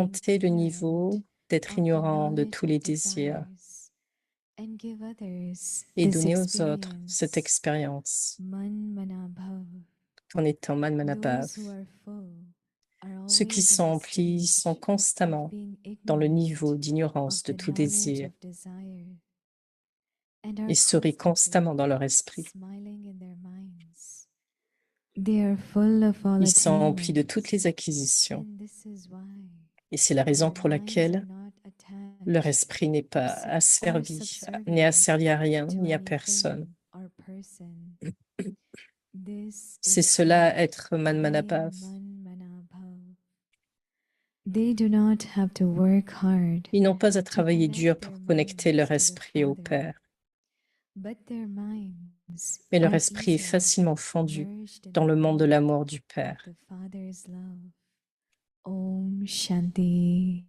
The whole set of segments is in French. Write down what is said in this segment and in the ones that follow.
augmenter le niveau d'être ignorant de tous les désirs et donner aux autres cette expérience en étant Manmanabhav. Ceux qui sont emplis sont constamment dans le niveau d'ignorance de tout désir et sourient constamment dans leur esprit. Ils sont emplis de toutes les acquisitions. Et c'est la raison pour laquelle leur esprit n'est pas asservi, n'est asservi à rien ni à personne. C'est cela être Manmanabhav. Ils n'ont pas à travailler dur pour connecter leur esprit au Père. Mais leur esprit est facilement fondu dans le monde de l'amour du Père. Om Shanti.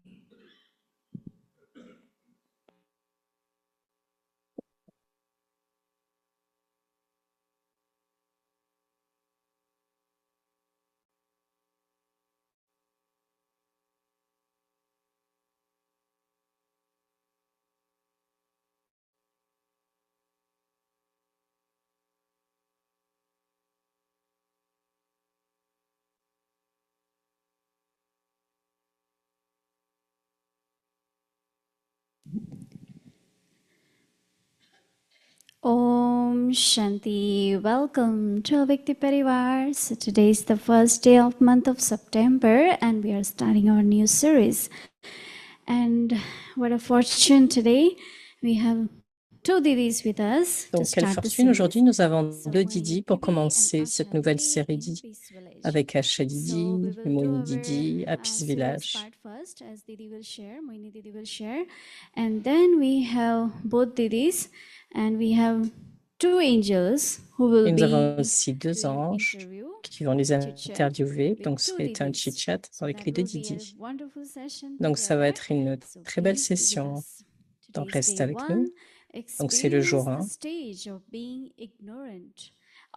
Om Shanti. Welcome to Avikti Parivar. So today is the first day of month of September and we are starting our new series. And what a fortune today. We have two Didis with us. Donc, quelle fortune, aujourd'hui, nous avons deux Didi pour commencer cette nouvelle série avec Asha Didi, Moini Didi, à Peace Village. First, as Didi will share, Moini Didi will share. And then we have both Didis and we have two angels who will Et nous be avons aussi deux anges qui vont les interviewer. Donc, ce serait un chit-chat avec les deux Didi. Donc, ça va être une très belle session. Donc, restez avec nous. Donc, c'est le jour 1.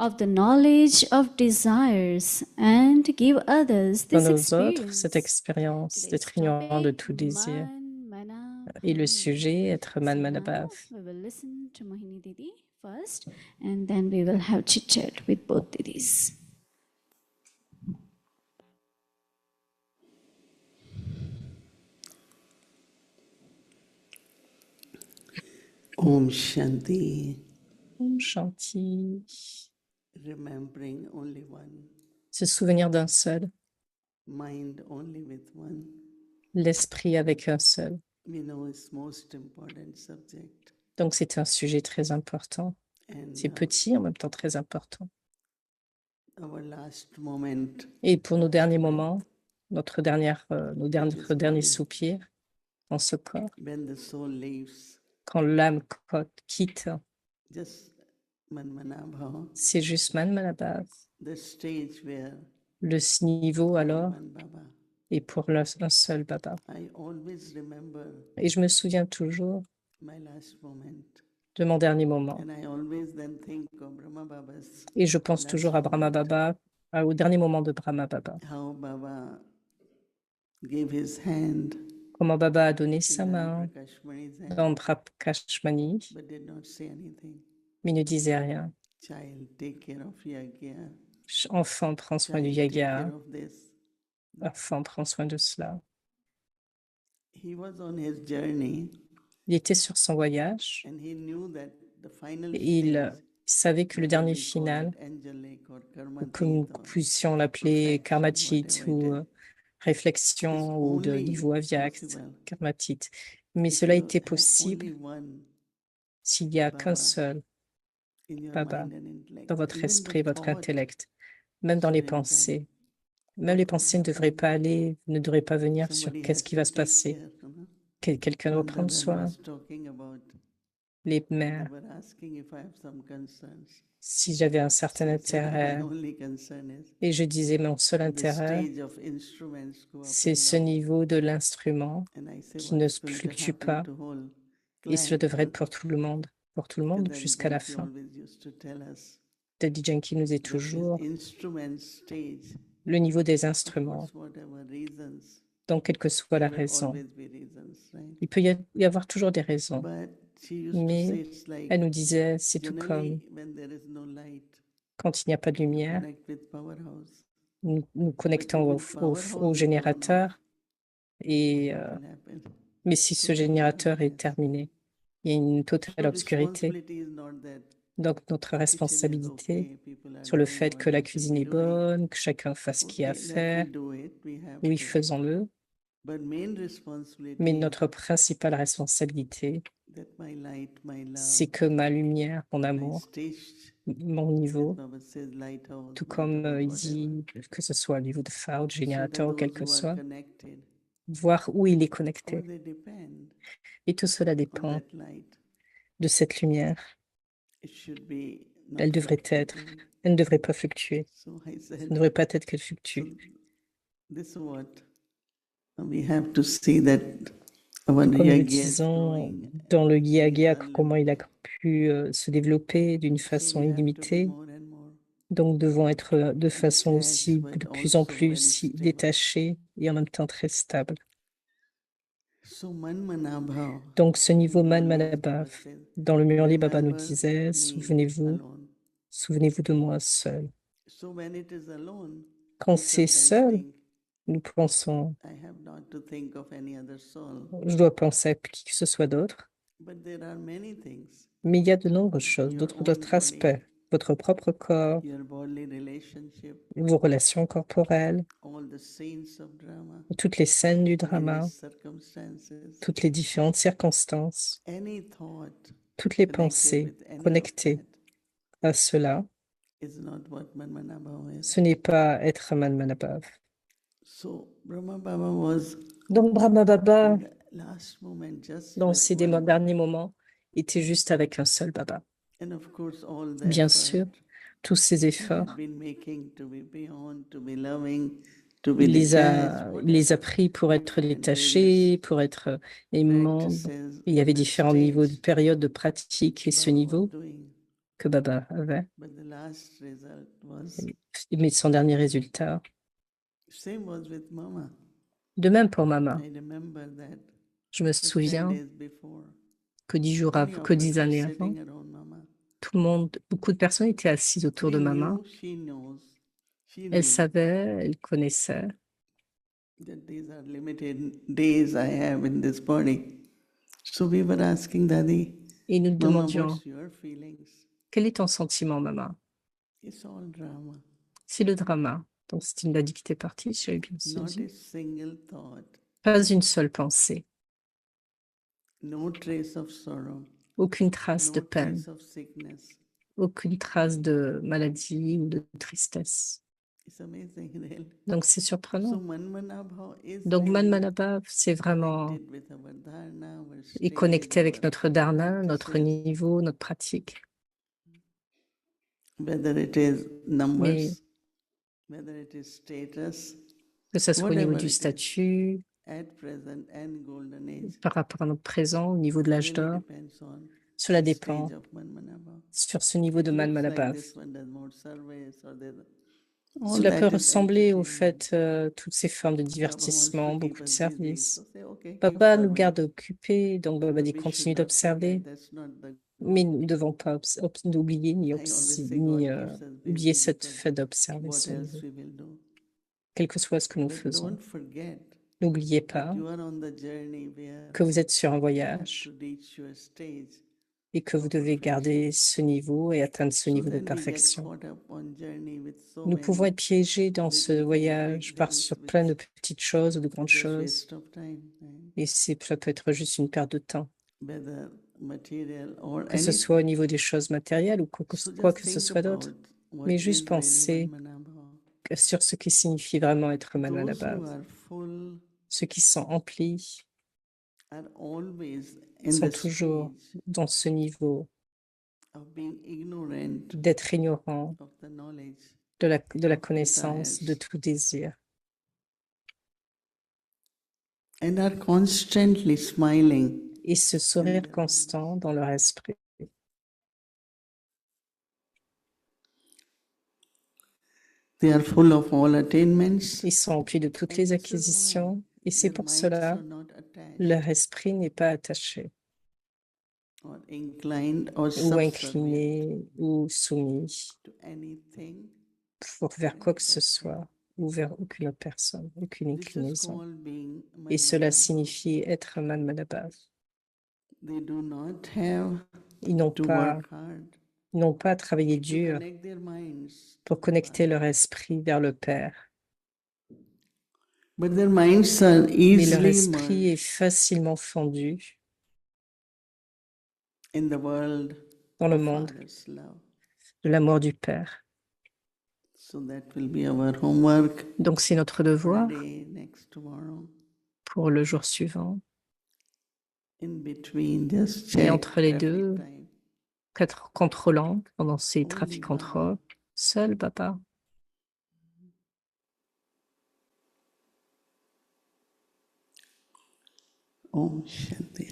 Of the knowledge of desires and give others this Donne aux autres experience. cette expérience d'être ignorant de tout désir. Et le sujet, être Manmanabhav. We will listen to Mohini Didi first and then we will have chit chat with both Didis. Om Shanti. Om Shanti. Remembering only one. Se souvenir d'un seul. Mind only with one. L'esprit avec un seul. We know it's most important subject. Donc c'est un sujet très important. C'est petit en même temps très important. Our last moment. Et pour nos derniers moments, notre dernier soupir dans ce corps, When the soul leaves. Quand l'âme quitte, Just Manmanabhav. C'est juste Manmanabhav. The stage where Le niveau alors one Baba. est pour un seul Baba. I always remember Et je me souviens toujours my last moment. de mon dernier moment. And I always then think of Brahma Baba's Et je pense toujours à Brahma Baba, au dernier moment de Brahma Baba. how Baba gave his hand Comment Baba a donné sa in main Prakashmani's hand, dans Prakashmani, but did not say anything. mais ne disait rien. Child, take care of Yagya. Enfant, prends soin du Child, take Yaga. care of this. Enfant, prends soin de cela. He was on his journey Il était sur son voyage and he knew that the final et il stage, savait que le whether dernier we call final, it angelic or comme nous karmatit or puissions l'appeler perfection, karmatit whatever ou it is, réflexion ou de only niveau avyakt, possible karmatit. Mais if cela you était have possible only one s'il n'y a qu'un Baba seul in your Baba mind and intellect. dans votre Even the esprit, votre thought intellect, même dans les shouldn't come. pensées. Même What les would pensées ne devraient pas venir sur Somebody qu'est-ce has qui to va se take passer. care, Quelqu'un doit Nanda prendre then soin, was talking about, les they mères. were asking if I have some concerns. Si j'avais un certain So I said, my intérêt, only concern is et je disais mon seul the intérêt, stage of instruments go up c'est and ce down. niveau de l'instrument And I say, qui what ne is going to fluctue happen pas, to whole et cela clan? devrait être pour tout le Because monde then jusqu'à la Janki fin. always used to tell us Daddy Yankee nous dit that this toujours instrument stage, le niveau des of instruments. course, whatever reasons, Donc, quelle que soit la raison. Il peut y avoir toujours des raisons. Mais elle nous disait, c'est tout comme quand il n'y a pas de lumière, nous connectons au générateur, mais si ce générateur est terminé, il y a une totale obscurité. Donc, notre responsabilité sur le fait que la cuisine est bonne, que chacun fasse ce qu'il a à faire, oui, faisons-le. Mais notre principale responsabilité, c'est que ma lumière, mon amour, mon niveau, tout comme il dit, que ce soit au niveau de phare, de générateur ou quel que soit, voir où il est connecté. Et tout cela dépend de cette lumière. Elle ne devrait pas fluctuer. Ça ne devrait pas être qu'elle fluctue. Comme nous disons dans le Guia comment il a pu se développer d'une façon illimitée. Donc, nous devons être de façon aussi de plus en plus détachés et en même temps très stables. Donc, ce niveau Manmanabhav, dans le Murli, Baba nous disait, souvenez-vous de moi seul. Quand c'est seul, nous pensons, je dois penser à qui que ce soit d'autre. Mais il y a de nombreuses choses, d'autres aspects. Votre propre corps, vos relations corporelles, toutes les scènes du drama, toutes les différentes circonstances, toutes les pensées connectées à cela, ce n'est pas être Manmanabhav. Donc Brahma Baba, dans ces derniers moments, était juste avec un seul Baba. Bien sûr, tous ces efforts, il les a pris pour être détaché, pour être aimant. Il y avait différents niveaux de périodes de pratique et ce niveau que Baba avait. Mais son dernier résultat, de même pour Mama. Je me souviens que 10 années avant, tout le monde, beaucoup de personnes étaient assises autour de Mama. Elle savait, elle connaissait. Et nous demandions, quel est ton sentiment, Mama? C'est le drama. Donc, c'est une dictée partie, j'avais bien saisi. Pas une seule pensée. Aucune trace de peine. Aucune trace de maladie ou de tristesse. Donc, c'est surprenant. Donc, Manmanabhav, c'est vraiment est connecté avec notre dharna, notre niveau, notre pratique. Mais que ce soit au niveau du statut, par rapport à notre présent, au niveau de l'âge d'or, cela dépend sur ce niveau de Manmanabhav. Cela peut ressembler au fait toutes ces formes de divertissement, beaucoup de services. Baba nous garde occupés, donc Baba dit continue d'observer, mais nous ne devons pas oublier ni oublier cette fait d'observer ce niveau. Quel que soit ce que nous faisons. N'oubliez pas que vous êtes sur un voyage et que vous devez garder ce niveau et atteindre ce niveau de perfection. Nous pouvons être piégés dans ce voyage sur plein de petites choses ou de grandes choses. Et ça peut être juste une perte de temps. Que ce soit au niveau des choses matérielles ou quoi que ce soit d'autre. Mais juste penser sur ce qui signifie vraiment être Manmanabhav. Ceux qui sont emplis sont toujours dans ce niveau d'être ignorant de la connaissance de tout désir. Et ce sourire constant dans leur esprit. Ils sont remplis de toutes les acquisitions Et c'est Their pour minds cela, are not attached leur esprit n'est pas attaché or inclined or ou subservient incliné ou soumis to anything. vers quoi que ce soit ou vers aucune autre personne, aucune This is inclinaison. called being Et cela Madhyamaka. signifie être Madhyamaka. They do not have Ils n'ont to pas, work hard à travailler to dur connect their minds to pour the connecter Father. leur esprit vers le Père. But their minds are Mais leur easily esprit est merged facilement fondu in the world dans le of monde Father's love. de l'amour du Père. So that will be our homework Donc c'est notre for devoir today, next tomorrow. pour le jour suivant. In between, just Et check entre les traffic deux, time. être contrôlant pendant ces Only trafic Baba. contrôles. Seul, papa. Om Shanti.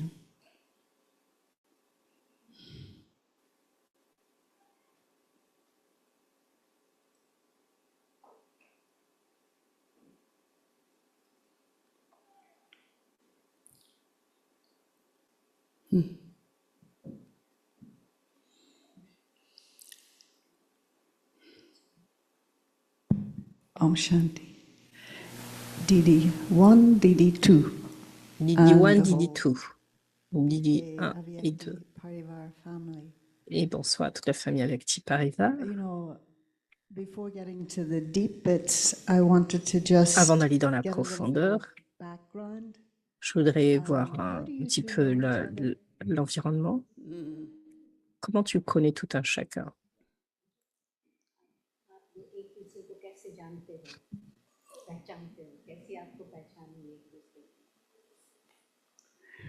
Om Shanti. DD1, DD2. Didi And 1, the Didi whole 2. Didi Hey, 1 et 2. Avyakti Parivar family. Et bonsoir à toute la famille avec Tipariva. You know, before getting to the deep bits, I wanted to just Avant d'aller dans la get a little bit profondeur, of background. je voudrais voir How un do you petit two peu know each other? l'environnement. Comment tu connais tout un chacun?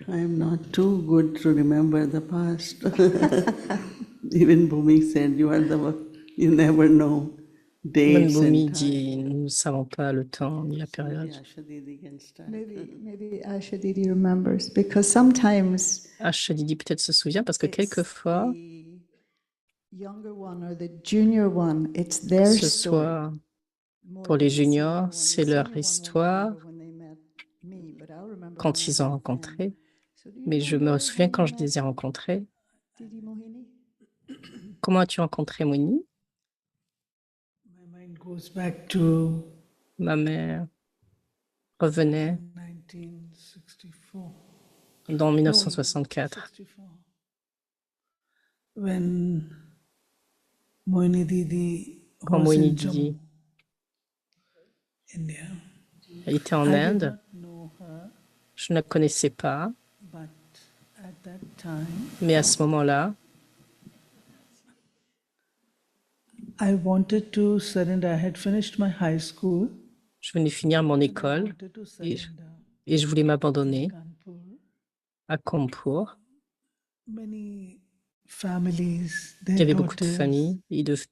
I am not too good to remember the past. Even Bhumi said, you never know Même dates Bhumi and time. dit, nous ne savons pas le temps ni la So maybe période. Asha Didi can start. Maybe Asha Didi remembers because sometimes Asha Didi peut-être se souvient parce que it's quelquefois, the younger one or the junior one, it's que their ce story. soit More pour than les the senior juniors, one. The c'est leur senior one won't histoire remember when they met me, but I'll remember when quand I ils ont met them. rencontré. So do you Mais je me remember souviens how quand you je met les ai rencontrés. Didi Mohini? Comment as-tu rencontré Moni? My mind goes back to Ma mère revenait 1964. dans No, 1964 64. When Moini Didi quand was Moini in Didi Jammu, India. était en I did Inde. not know her, Je ne la connaissais pas, but at that time, mais à ce moment-là, I wanted to surrender. I had finished my high school. je venais finir mon And I école wanted to et, surrender et je voulais in m'abandonner Kanpur. à Kanpur. Many families, Il y their avait beaucoup de daughters, familles et like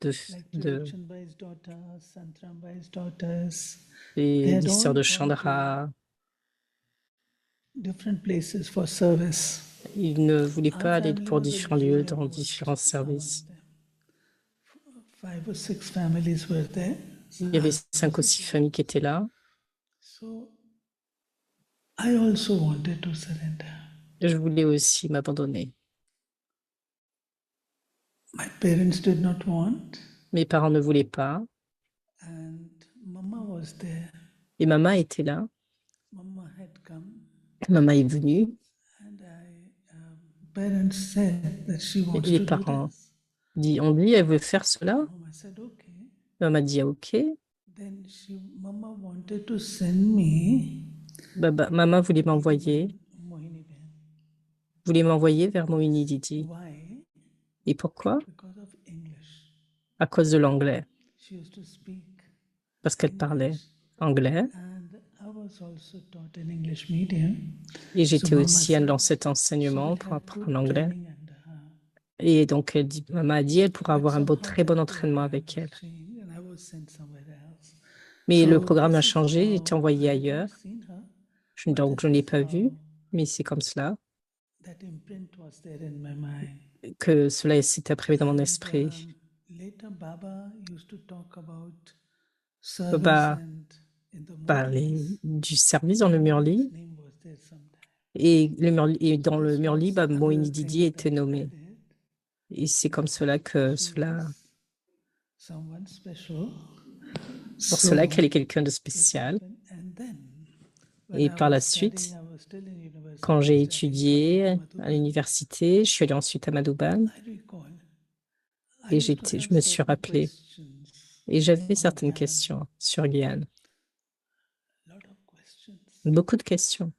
Tirochanbai's daughters, Santramabai's daughters, they had des all sœurs de gone to Chandra. different places for service. Ils ne voulaient Our pas aller family pour was a différents little lieux dans remote, différents some of services. them. 5 or 6 families were there. Il y avait 5 ou 6 familles qui étaient là. So I also wanted to surrender. Et je voulais aussi m'abandonner. My parents did not want, Mes parents ne voulaient pas. and Mama was there. Et maman était là. Mama had come, Maman est venue. and parents said that she Et wants les to do parents this. ont dit, elle veut faire cela. Mama said, okay. Maman a dit, ah, ok. Then Mama wanted to send me Maman voulait m'envoyer Mohini Ben. vers Moini Didi. Why? Et pourquoi? Because of English. À cause de l'anglais. She used to speak Parce qu'elle parlait English. anglais. And I was also taught in English medium. Et So j'étais Mama aussi said dans cet she enseignement will pour have apprendre good l'anglais. training under her. Et donc, maman a dit, elle pourra But avoir un somehow très bon that entraînement program avec was elle. changed and I was sent somewhere else. Mais le So programme a this is changé, j'ai été how envoyée I had never ailleurs. seen her, Donc, but je ne this l'ai is pas vue, how mais c'est comme cela that imprint was there in my mind. que cela s'est imprimé dans mon And esprit. later Baba used to talk about service Baba and du service dans le Murli. Et dans le Murli, Moini Didi était nommé. Et c'est comme cela que pour cela qu'elle est quelqu'un de spécial. Et par la suite, quand j'ai étudié à l'université, je suis allée ensuite à Madhuban et je me suis rappelé et j'avais certaines questions sur Gyan. Beaucoup de questions.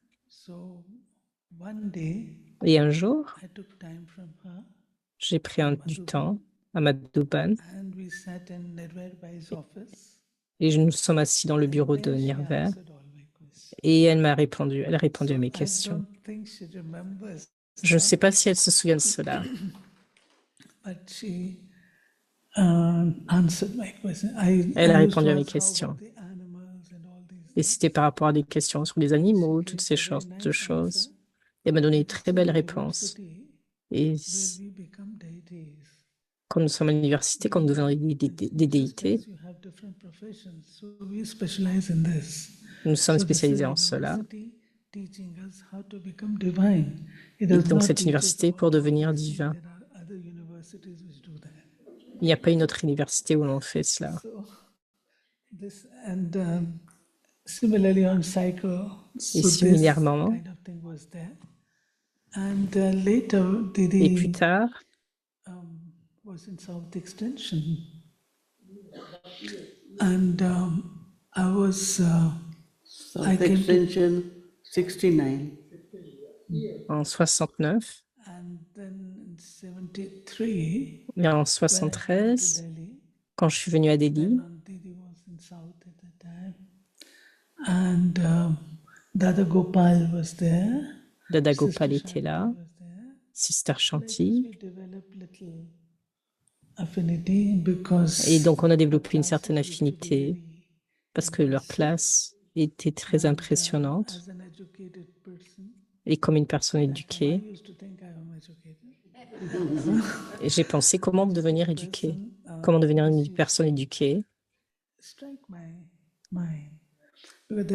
Et un jour, j'ai pris du temps à Madhuban et nous sommes assis dans le bureau de Nirver et elle a répondu à mes questions. Je ne sais pas si elle se souvient de cela. Elle a répondu à mes questions. Et c'était par rapport à des questions sur les animaux, toutes ces choses. Elle m'a donné une très belle réponse. Et quand nous sommes à l'université, quand nous devenons des déités, nous sommes spécialisés en cela. Et donc cette université pour devenir divin. Il n'y a pas une autre université où l'on fait cela. Et similairement, et plus tard, South Extension 69. En 69, et en 73, quand je suis venue à Delhi, Dada Gopal était là, Sister Shanti. Et donc, on a développé une certaine affinité parce que leur classe était très impressionnante. Et comme une personne éduquée, et j'ai pensé comment devenir éduquée, comment devenir une personne éduquée. Il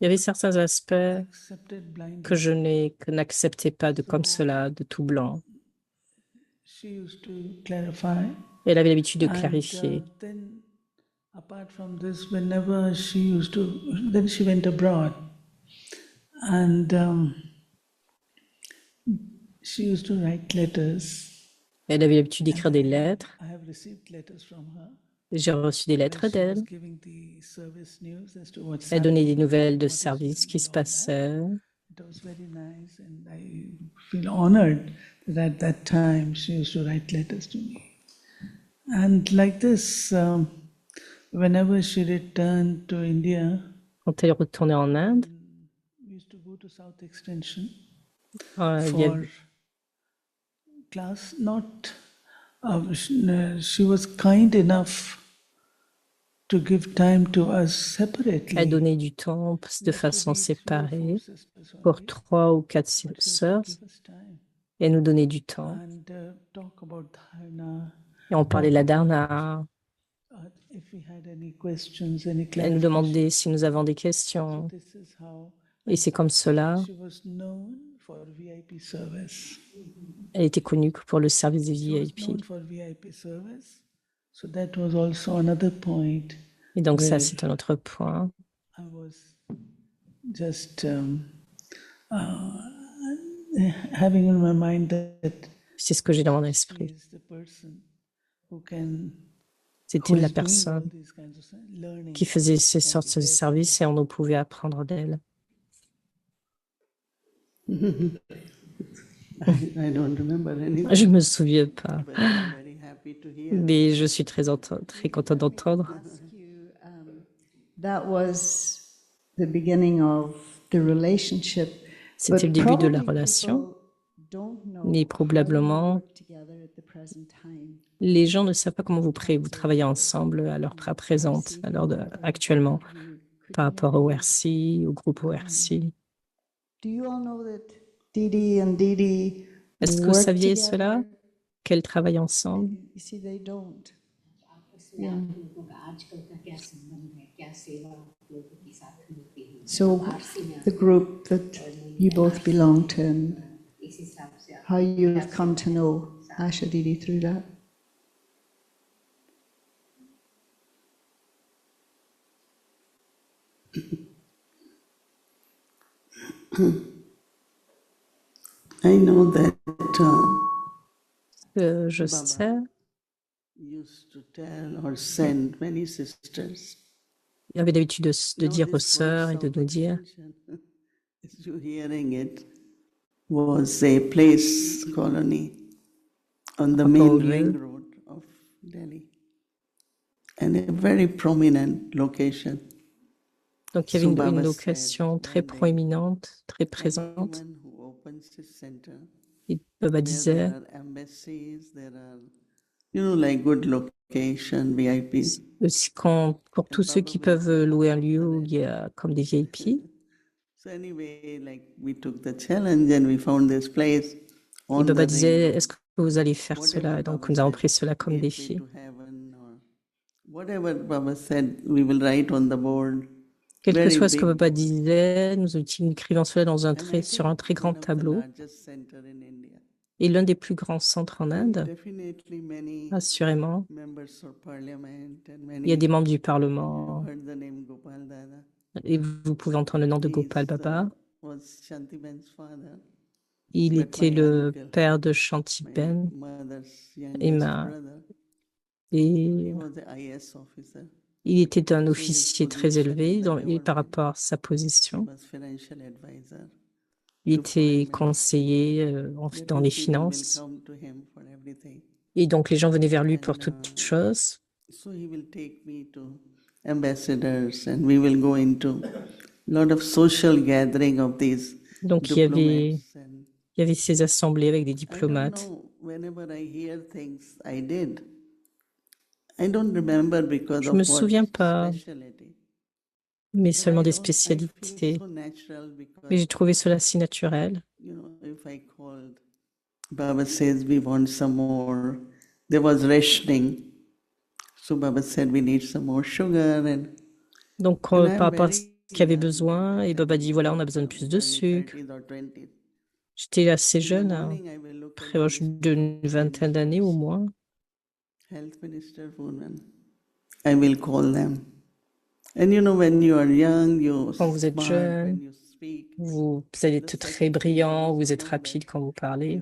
y avait certains aspects que je n'acceptais pas comme cela, de tout blanc. Elle avait l'habitude de clarifier. Apart from this, whenever she went abroad, and she used to write letters. Elle avait l'habitude d'écrire des lettres. I have received letters from her. J'ai reçu des lettres d'elle. Elle donnait des nouvelles de service qui se passaient. It was very nice, and I feel honored that at that time she used to write letters to me. And like this, whenever she returned to India, quand elle retournait en Inde, we used to go to South Extension il y a class. She was kind enough to give time to us separately. Elle donnait du temps de façon séparée pour 3 ou 4 sœurs. Et elle nous donnait du temps. Et on parlait de la dharna. Elle nous demandait si nous avons des questions. Et c'est comme cela. Elle était connue pour le service des VIP. Et donc ça, c'est un autre point. C'est ce que j'ai dans mon esprit. C'était la personne qui faisait ces sortes de services et on ne pouvait apprendre d'elle. Je ne me souviens pas, mais je suis très contente d'entendre. C'était le début de la relation, mais probablement les gens ne savent pas comment vous travaillez ensemble à l'heure présente, actuellement, par rapport au ORC, au groupe ORC. Est-ce que vous saviez cela, qu'elles travaillent ensemble? So the group that you both belong to and how you've come to know Asha Didi through that. I know that Je sais, used to tell or send many sisters. il avait l'habitude de dire aux sœurs et de nous dire, As you hearing it, was a place colony on the main ring road of Delhi, and a very prominent location. donc il y avait une location très proéminente, très présente. Et Baba disait, aussi pour tous ceux qui peuvent louer un lieu où il y a comme des VIP. Et Baba disait, est-ce que vous allez faire cela? Donc nous avons pris cela comme défi. Quel que soit ce que Baba disait, nous écrivons cela sur un très grand tableau. Et l'un des plus grands centres en Inde, assurément, il y a des membres du Parlement, et vous pouvez entendre le nom de Gopal Baba. Il était le père de Shantiben et il était un officier très élevé par rapport à sa position. Il était conseiller dans les finances. Et donc, les gens venaient vers lui pour toutes choses. Donc, il y avait ces assemblées avec des diplomates. Je ne me souviens pas, mais seulement des spécialités. Mais j'ai trouvé cela si naturel. Baba says we want some more. There was rationing. So Baba said we need some more sugar. Donc, par rapport à ce qu'il y avait besoin, et Baba dit voilà, on a besoin de plus de sucre. J'étais assez jeune, proche d'une vingtaine d'années au moins. Health Minister woman, I will call them. And you know, when you are young, quand vous êtes jeune, vous allez être très brillant, vous êtes rapide quand vous parlez.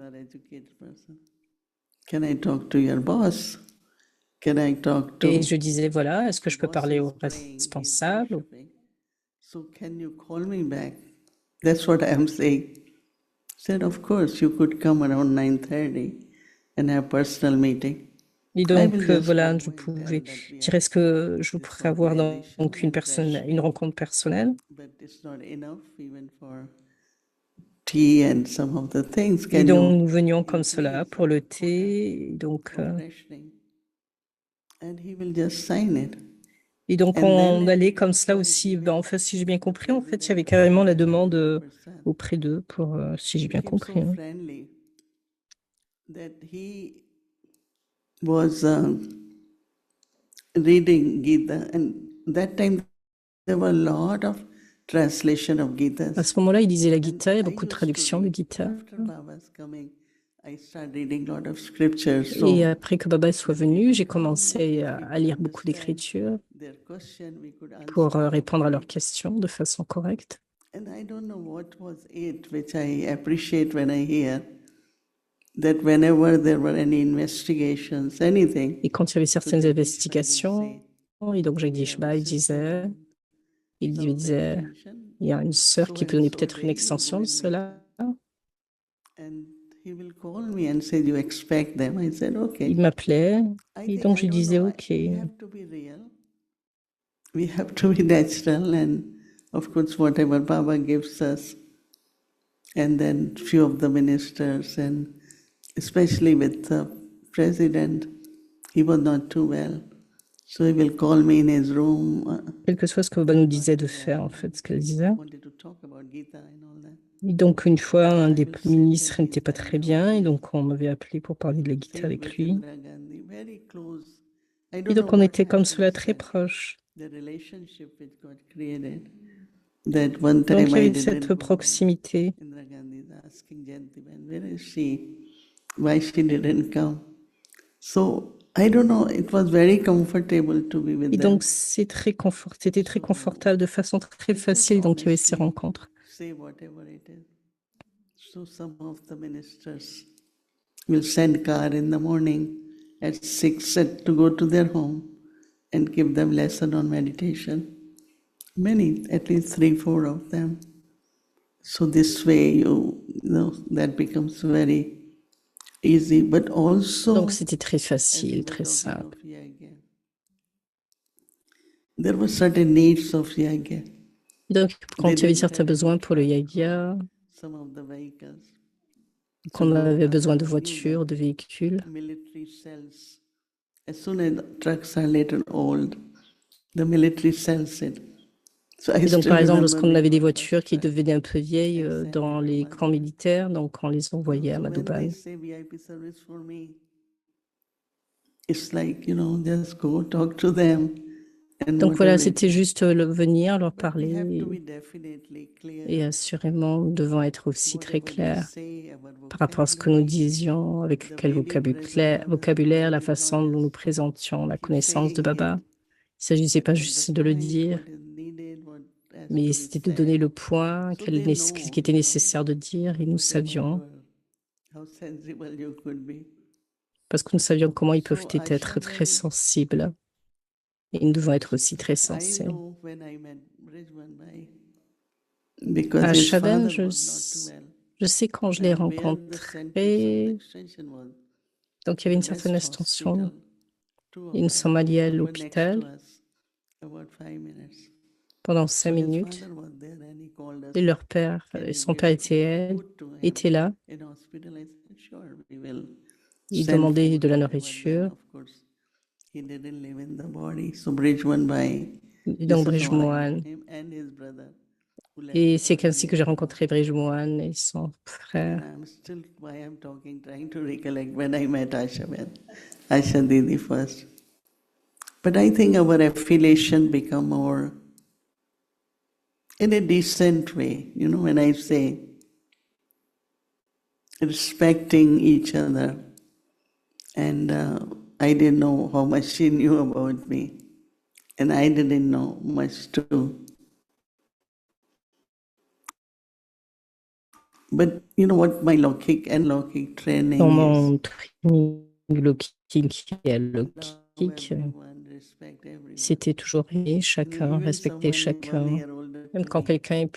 Can I talk to your boss? Can I talk to... Et je disais, voilà, est-ce que je peux parler au responsable? So can you call me back? That's what I'm saying. Said, of course, you could come around 9:30 and have personal meeting. Et donc, voilà, je pouvais dire, est-ce que je pourrais avoir donc une rencontre personnelle? Et donc, nous venions comme cela pour le thé. Et donc, on allait comme cela aussi. En fait, si j'ai bien compris, en fait, il y avait carrément la demande auprès d'eux, si j'ai bien compris. Was reading Gita, and that time there were a lot of translation of Gita. À ce moment-là, il lisait la Gita, il y a beaucoup de traductions de Gita. Et après que Baba soit venu, j'ai commencé à lire beaucoup d'écritures pour répondre à leurs questions de façon correcte. And I don't know what was it, which I appreciate when I hear. That whenever there were any investigations, anything, et quand il y avait certaines investigations, et donc Jagdish Bhai disait, il disait, il y a une sœur qui peut donner peut-être une extension de cela. Il m'appelait, et donc je disais, OK. We have to be natural, and of course, whatever Baba gives us, and then few of the ministers and especially with the president, he was not too well. So he will call me in his room. Quel que soit ce que Baba nous disait de faire, en fait, ce qu'elle disait. Et donc, une fois, un des ministres n'était pas très bien, et donc on m'avait appelé pour parler de la Gita avec lui. I Et don't know donc, on what était comme happens cela très that proches. the relationship which got created, that one Donc, time il y I avait cette didn't go. proximité. Indira Gandhi is asking Jayantiben, where is she? Why she didn't come? So I don't know, it was very comfortable to be with Et them. donc, c'était très confortable de façon très facile. Donc, il y avait ces rencontres. Say whatever it is. So some of the ministers will send car in the morning at 6 to go to their home and give them lesson on meditation. Many, at least 3, 4 of them. So this way, you know, that becomes very easy, but also, Donc, c'était très as you facile, were très talking simple. of Yagya, there were certain needs of Yagya. Donc, quand They il y avait didn't certains have any besoins pour le truck yagya, or some of the vehicles. qu'on So avait besoin de Baba knew voitures, de véhicules. that military sells. As soon as the trucks are little old, the military sells it. So I Et donc, still par exemple, remember lorsqu'on avait des before the voitures qui strike, devenaient un peu vieilles I sent dans it to les camps Madhuban. militaires, donc on les envoyait à So when they Madouban. say VIP service for me, it's like, you know, just go talk to them and Donc voilà, whatever it c'était is. juste venir, leur But we have to parler be definitely et clear assurément, nous devons être aussi très whatever we clairs say, our par rapport à ce que nous vocabulary, disions, avec the quel way we present vocabulaire, la ourselves, not façon dont nous just présentions la keep connaissance de saying Baba. it, Il ne s'agissait but pas at the juste de le point, dire, what is needed, what has mais to be c'était de donner said. le point, So they ce know, qui était you know, nécessaire de dire, et nous savions, how sensible you could be. parce que nous savions comment ils peuvent So être très Ashabel, sensibles, et nous devons être aussi très I sensibles. know when I met Brijwan Bhai, because À his Chaben, father was not too well. je sais quand je l'ai Then where the Central rencontré, Extension was, donc il y avait the une certaine best extension, hospital, two et of nous them sommes allés à were next to l'hôpital us, about 5 minutes. pendant So 5 his minutes, father was there and he called us, et leur père, can et you son give père était food to him là, in hospital? I said, sure, we will ils send demandaient food, de la whatever. Then, nourriture, of course, he didn't live in the body. So Brijwan Bhai, et this donc is how I know Brijmoine. him and his brother, who left Et me c'est for ainsi que j'ai 1 year ago. rencontré Brijmoine et son And frère. I'm still, why I'm talking, trying to recollect when I met Asha Asha Didi first. But I think our affiliation become more in a decent way, you know, when I say respecting each other. And I didn't know how much she knew about me, and I didn't know much too. But you know what my Lokik Dans training is? mon training Lokik et à Lokik, Everyone, respect everyone. c'était toujours aimer chacun, Even respecter someone is 1 chacun, year older même to quand me, quelqu'un est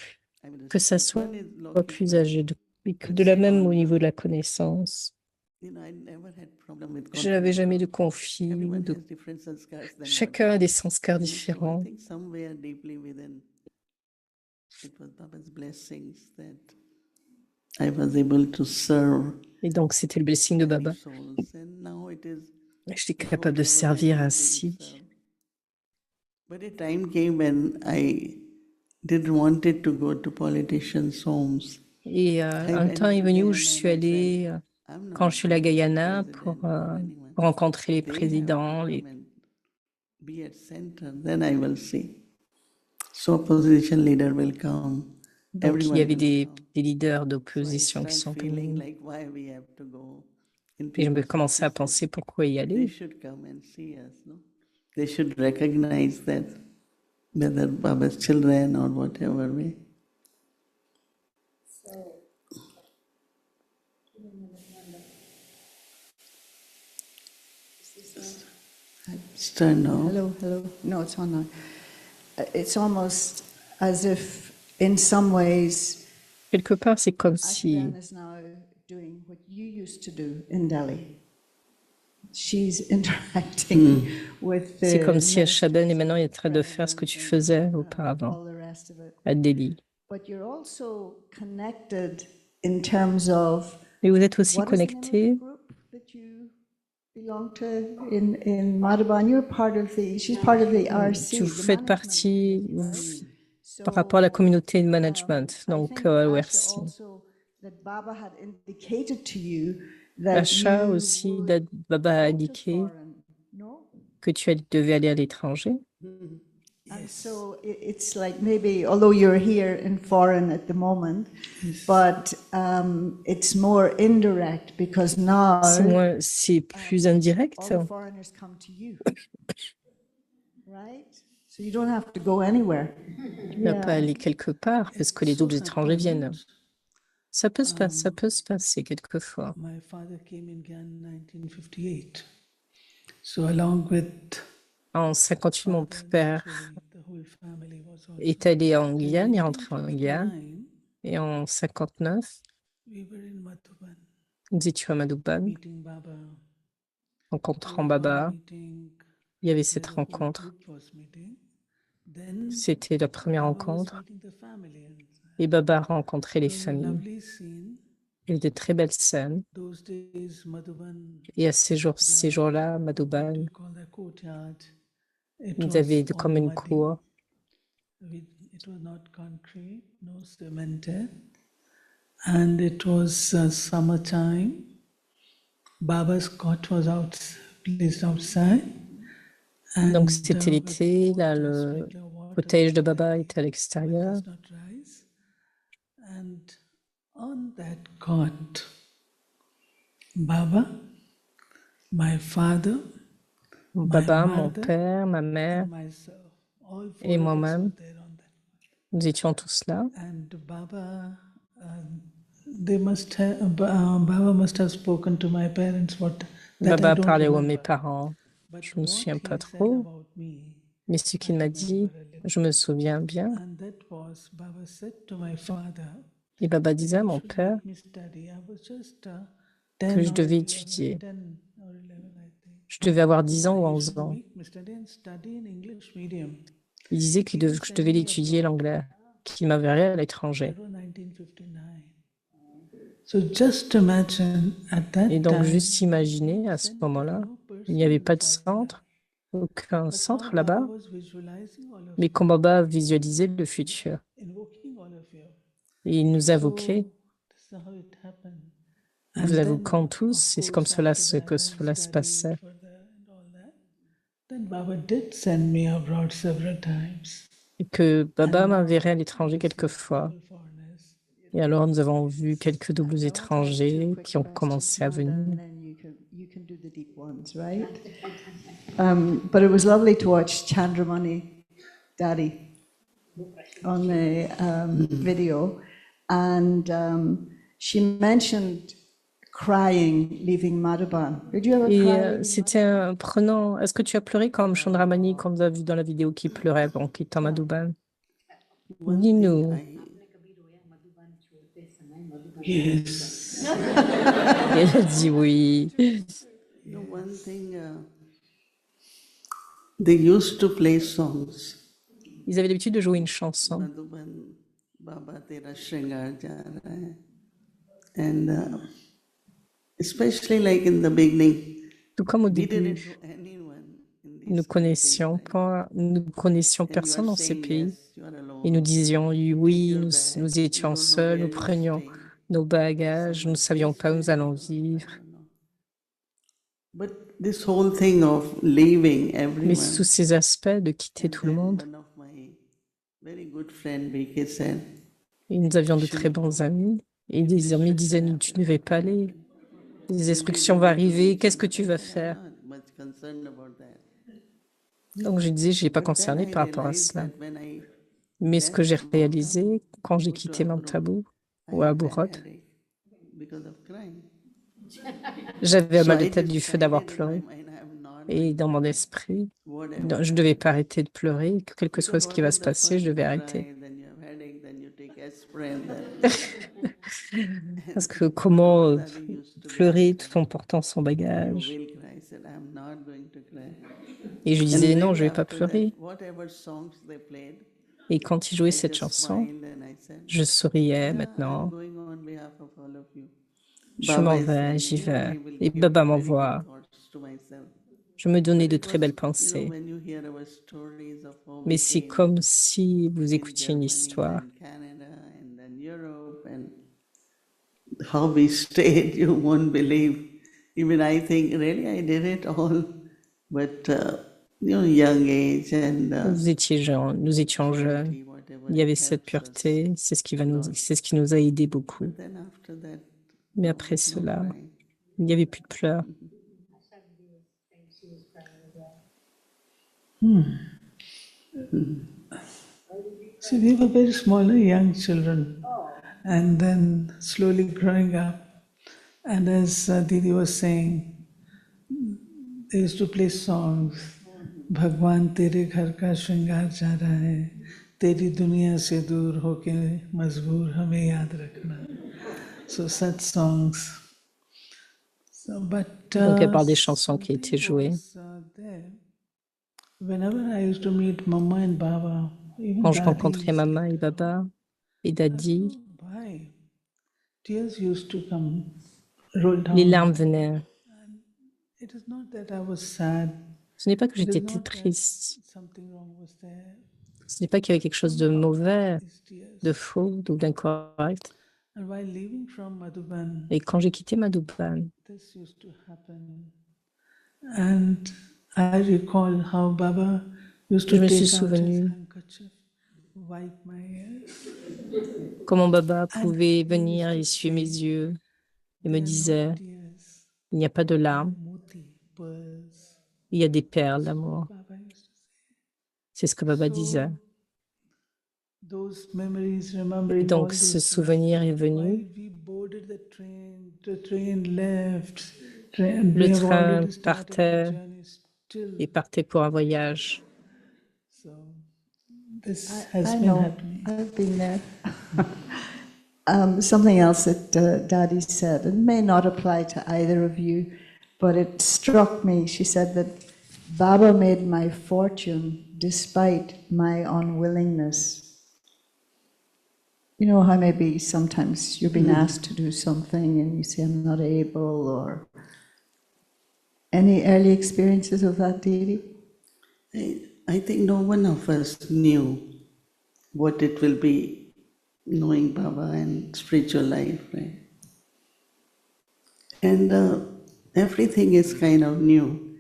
I will que ça respect. soit One is plus Lokik âgé, Bhai. que But de la same même au on, niveau de la connaissance. you know, I never had problem with Je n'avais conflict jamais de because conflit. everyone has different sanskars than what. Chacun a des sanskars You know, so I différents. think somewhere deeply within, it was Baba's blessings that I was able to serve Et donc, c'était le blessing de many Baba. souls. And now it is J'étais just capable de whatever servir way is being ainsi. served. But a time came when I didn't want it to go to politicians' homes. Et I un temps went est to venu où them je and suis I said, allée, I'm quand not je suis allée à going to Guyana, president pour or anyone. rencontrer les They have to présidents. come and be at center, then I will see. So opposition leader will come. Donc, il y Everyone avait will come. des leaders So I d'opposition qui start sont feeling venus. like why we have to go in Et je me people's commençais à offices. penser pourquoi y They aller. should come and see us, no? They should recognize that, whether Baba's children or whatever way. Start now. Hello, hello. No, it's on now. It's almost as if, in some ways, Quelque part, c'est comme si Ashben is now doing what you used to do in Delhi. She's interacting with the c'est comme si Ashaben est ministers, maintenant en train de faire ce que tu faisais auparavant all the rest of it. à Delhi. But you're also connected in terms of Mais vous êtes aussi what is the name of the connectés. group that you belong to in Madhuban? You're part of the. She's part of the RC. Vous the faites management partie committee, right? par rapport à la communauté de management, I donc think à Asha l'ORC. also that Baba had indicated to you that Acha you aussi, would Baba a go to indiqué foreign, no? que tu devais aller à l'étranger. And so it's like maybe, although you're here in foreign at the moment, but it's more indirect because now C'est plus indirect. all the foreigners come to you, right? So you don't have to go anywhere. Tu n'as pas aller quelque part parce que les autres étrangers viennent. Ça peut se passer quelquefois. My father came in Gyan in 1958. So along with En 58, mon père est allé en Guyane, est rentré en Guyane. Et en 59, nous étions à Madhuban, rencontrant Baba. Il y avait cette rencontre. C'était la première rencontre. Et Baba a rencontré les familles. Il y a de très belles scènes. Et à ces jours-là, Madhuban, ils avaient comme une cour. It was not concrete, no cemented, and it was summertime. Baba's cot was placed outside. Donc c'était l'été, là le cottage de Baba était à l'extérieur. And on that cot, Baba, my father, Baba, mon père, ma mère et moi-même, nous étions tous là. Baba must have spoken to my parents. Baba parlait à mes parents. Je ne me souviens pas trop, mais ce qu'il m'a dit, je me souviens bien. Et Baba disait à mon père que je devais étudier. Je devais avoir 10 ans ou 11 ans. Il disait que je devais étudier l'anglais, qu'il m'enverrait à l'étranger. Et donc, juste imaginer, à ce moment-là, il n'y avait pas de centre, aucun centre là-bas, mais quand Baba visualisait le futur. Et il nous invoquait. Vous invoquant tous, et c'est comme cela que cela se passait. Et que Baba m'enverrait à l'étranger quelquefois. Et alors nous avons vu quelques doubles étrangers qui ont commencé à venir. But it was lovely to watch Chandramani Daddy on the video, and she mentioned crying leaving Madhuban. Did you ever cry? C'était prenant. Est-ce que tu as pleuré comme Chandramani qu'on a vu dans la vidéo qui pleurait en quittant Madhuban? Dis-nous. Yes. Elle a dit oui. One thing, they used to play songs. Ils avaient l'habitude de jouer une chanson. Madhuban, Baba Tera Shringar Ja Raha Hai. And especially like in the beginning, Tout comme au we didn't début, know anyone in these nous connaissions personne dans ces pays. yes, you are alone. Et nous disions oui, nous étions seuls, nous prenions nos bagages, nous ne savions pas où nous allons vivre. But this whole thing of leaving everyone. Mais sous ces aspects de quitter tout le monde, One of my very good friend BK said, et nous avions de très bons amis, et des amis disaient tu ne devais pas aller, des instructions vont arriver, qu'est-ce que tu vas faire? not much concerned about that. Donc je disais, je n'ai pas concerné par rapport à cela. Mais ce que j'ai réalisé quand j'ai quitté Mount Abu ou à Aburot, Because of crying. j'avais mal de tête du fait d'avoir pleuré. Et dans mon esprit, je ne devais pas arrêter de pleurer, que quel que soit ce qui va se passer, je devais arrêter. Parce que comment pleurer tout en portant son bagage? Et je disais non, je ne vais pas pleurer. Et quand il jouait cette chanson, je souriais maintenant. Je m'en vais, j'y vais. Et Baba m'envoie. Je me donnais de très belles pensées. Mais c'est comme si vous écoutiez une histoire. How we stayed, you won't believe. Even I think, really, I did it all. But young age and nous étions jeunes. Il y avait cette pureté, c'est ce qui nous a aidés beaucoup. then after that, Mais après cela, il n'y avait plus de pleurs. See, we were very small, young children, and then slowly growing up. And as Didi was saying, they used to play songs. भगवान तेरे घर का श्रृंगार जा रहा है, तेरी दुनिया से दूर होके मजबूर हमें याद रखना. So such songs. So, but Donc, à part des chansons qui étaient jouées. Whenever I used to meet Mama and Baba, even Quand je rencontrais Maman et Baba et Daddy, tears used to come, roll down. les larmes venaient. It is not that I was sad. Ce n'est pas que j'étais triste. Ce n'est pas qu'il y avait quelque chose de mauvais, de faux ou d'incorrect. Et quand j'ai quitté Madhuban, je me suis souvenu comment Baba pouvait venir essuyer mes yeux et me disait, il n'y a pas de larmes, il y a des perles d'amour. C'est ce que Baba disait. Et donc ce souvenir est venu. Le train partait et partait pour un voyage. I know, I've been there. Something else that Daddy said, it may not apply to either of you, but it struck me. She said that Baba made my fortune despite my unwillingness. You know how maybe sometimes you're being asked to do something and you say, I'm not able, or any early experiences of that, Devi? I think no one of us knew what it will be knowing Baba and spiritual life, right? And everything is kind of new.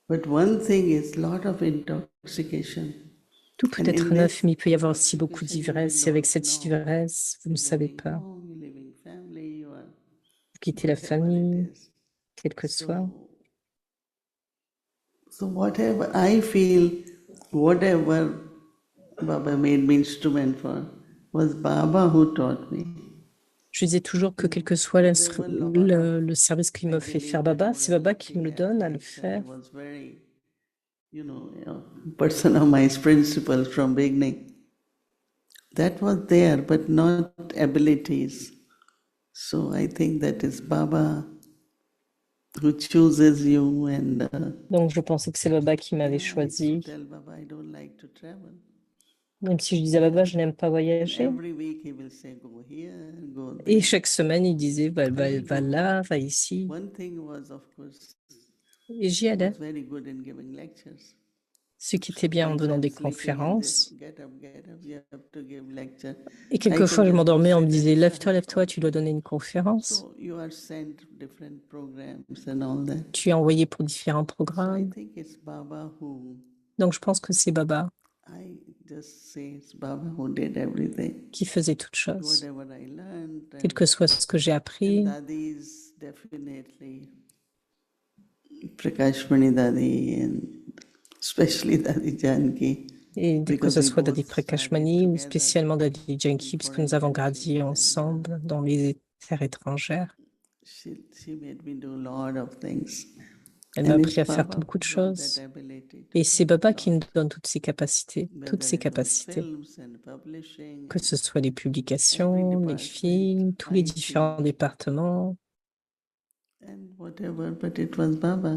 But one thing is lot of intoxication. Tout peut être neuf, mais il peut y avoir aussi beaucoup d'ivresse. Et avec cette ivresse, vous ne savez pas. Vous quittez la famille, quel que soit. So whatever I feel, whatever Baba made me instrument for, was Baba who taught me. Je disais toujours que quel que soit le service qu'il me fait faire Baba, c'est Baba qui me le donne à le faire. You know, personalized principles from beginning. That was there, but not abilities. So I think that is Baba who chooses you and. Donc je pensais que c'est Baba qui m'avait choisi. Même si je disais à Baba, je n'aime pas voyager. Et chaque semaine, il disait, va là, va ici. Et j'y allais. Ce qui était bien en donnant des conférences. Et quelquefois, je m'endormais, on me disait, lève-toi, tu dois donner une conférence. Tu es envoyé pour différents programmes. Donc, je pense que c'est Baba qui faisait toutes choses. Quel que soit ce que j'ai appris. Prakashmani Dadi and especially Dadi Janki. Et que ce soit Dadi Prakashmani ou spécialement Dadi Janki, puisque nous avons grandi ensemble dans les terres étrangères. Elle m'a appris à faire beaucoup de choses. Et c'est Baba qui nous donne toutes ces capacités. Que ce soit les publications, les films, tous les différents départements.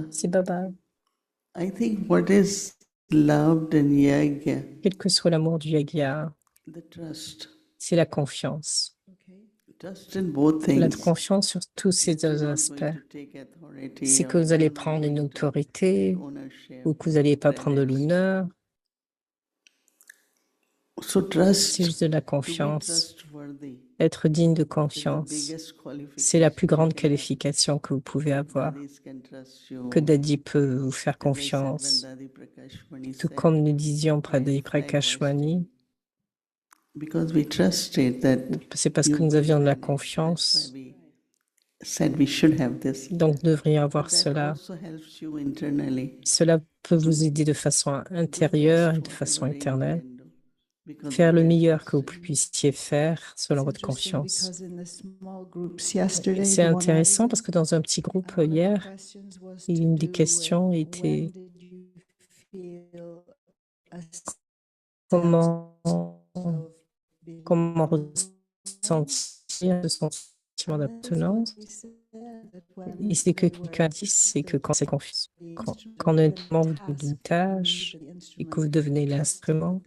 C'est Baba. I think what is loved in yagya, quel que soit l'amour du yagya, c'est la confiance. La confiance sur tous ces deux aspects. C'est que vous allez prendre une autorité ou que vous n'allez pas prendre de l'honneur. C'est juste de la confiance. Être digne de confiance. C'est la plus grande qualification que vous pouvez avoir, que Daddy peut vous faire confiance. Tout comme nous disions Pradip Prakashmani, c'est parce que nous avions de la confiance, donc nous devrions avoir cela. Cela peut vous aider de façon intérieure et de façon éternelle. Faire le meilleur que vous puissiez faire selon votre confiance. C'est intéressant parce que dans un petit groupe hier, une des questions était comment ressentir ce sentiment d'appartenance. Et c'est que quelqu'un dit, c'est que quand c'est confiance, quand honnêtement vous devenez une tâche et que vous devenez l'instrument,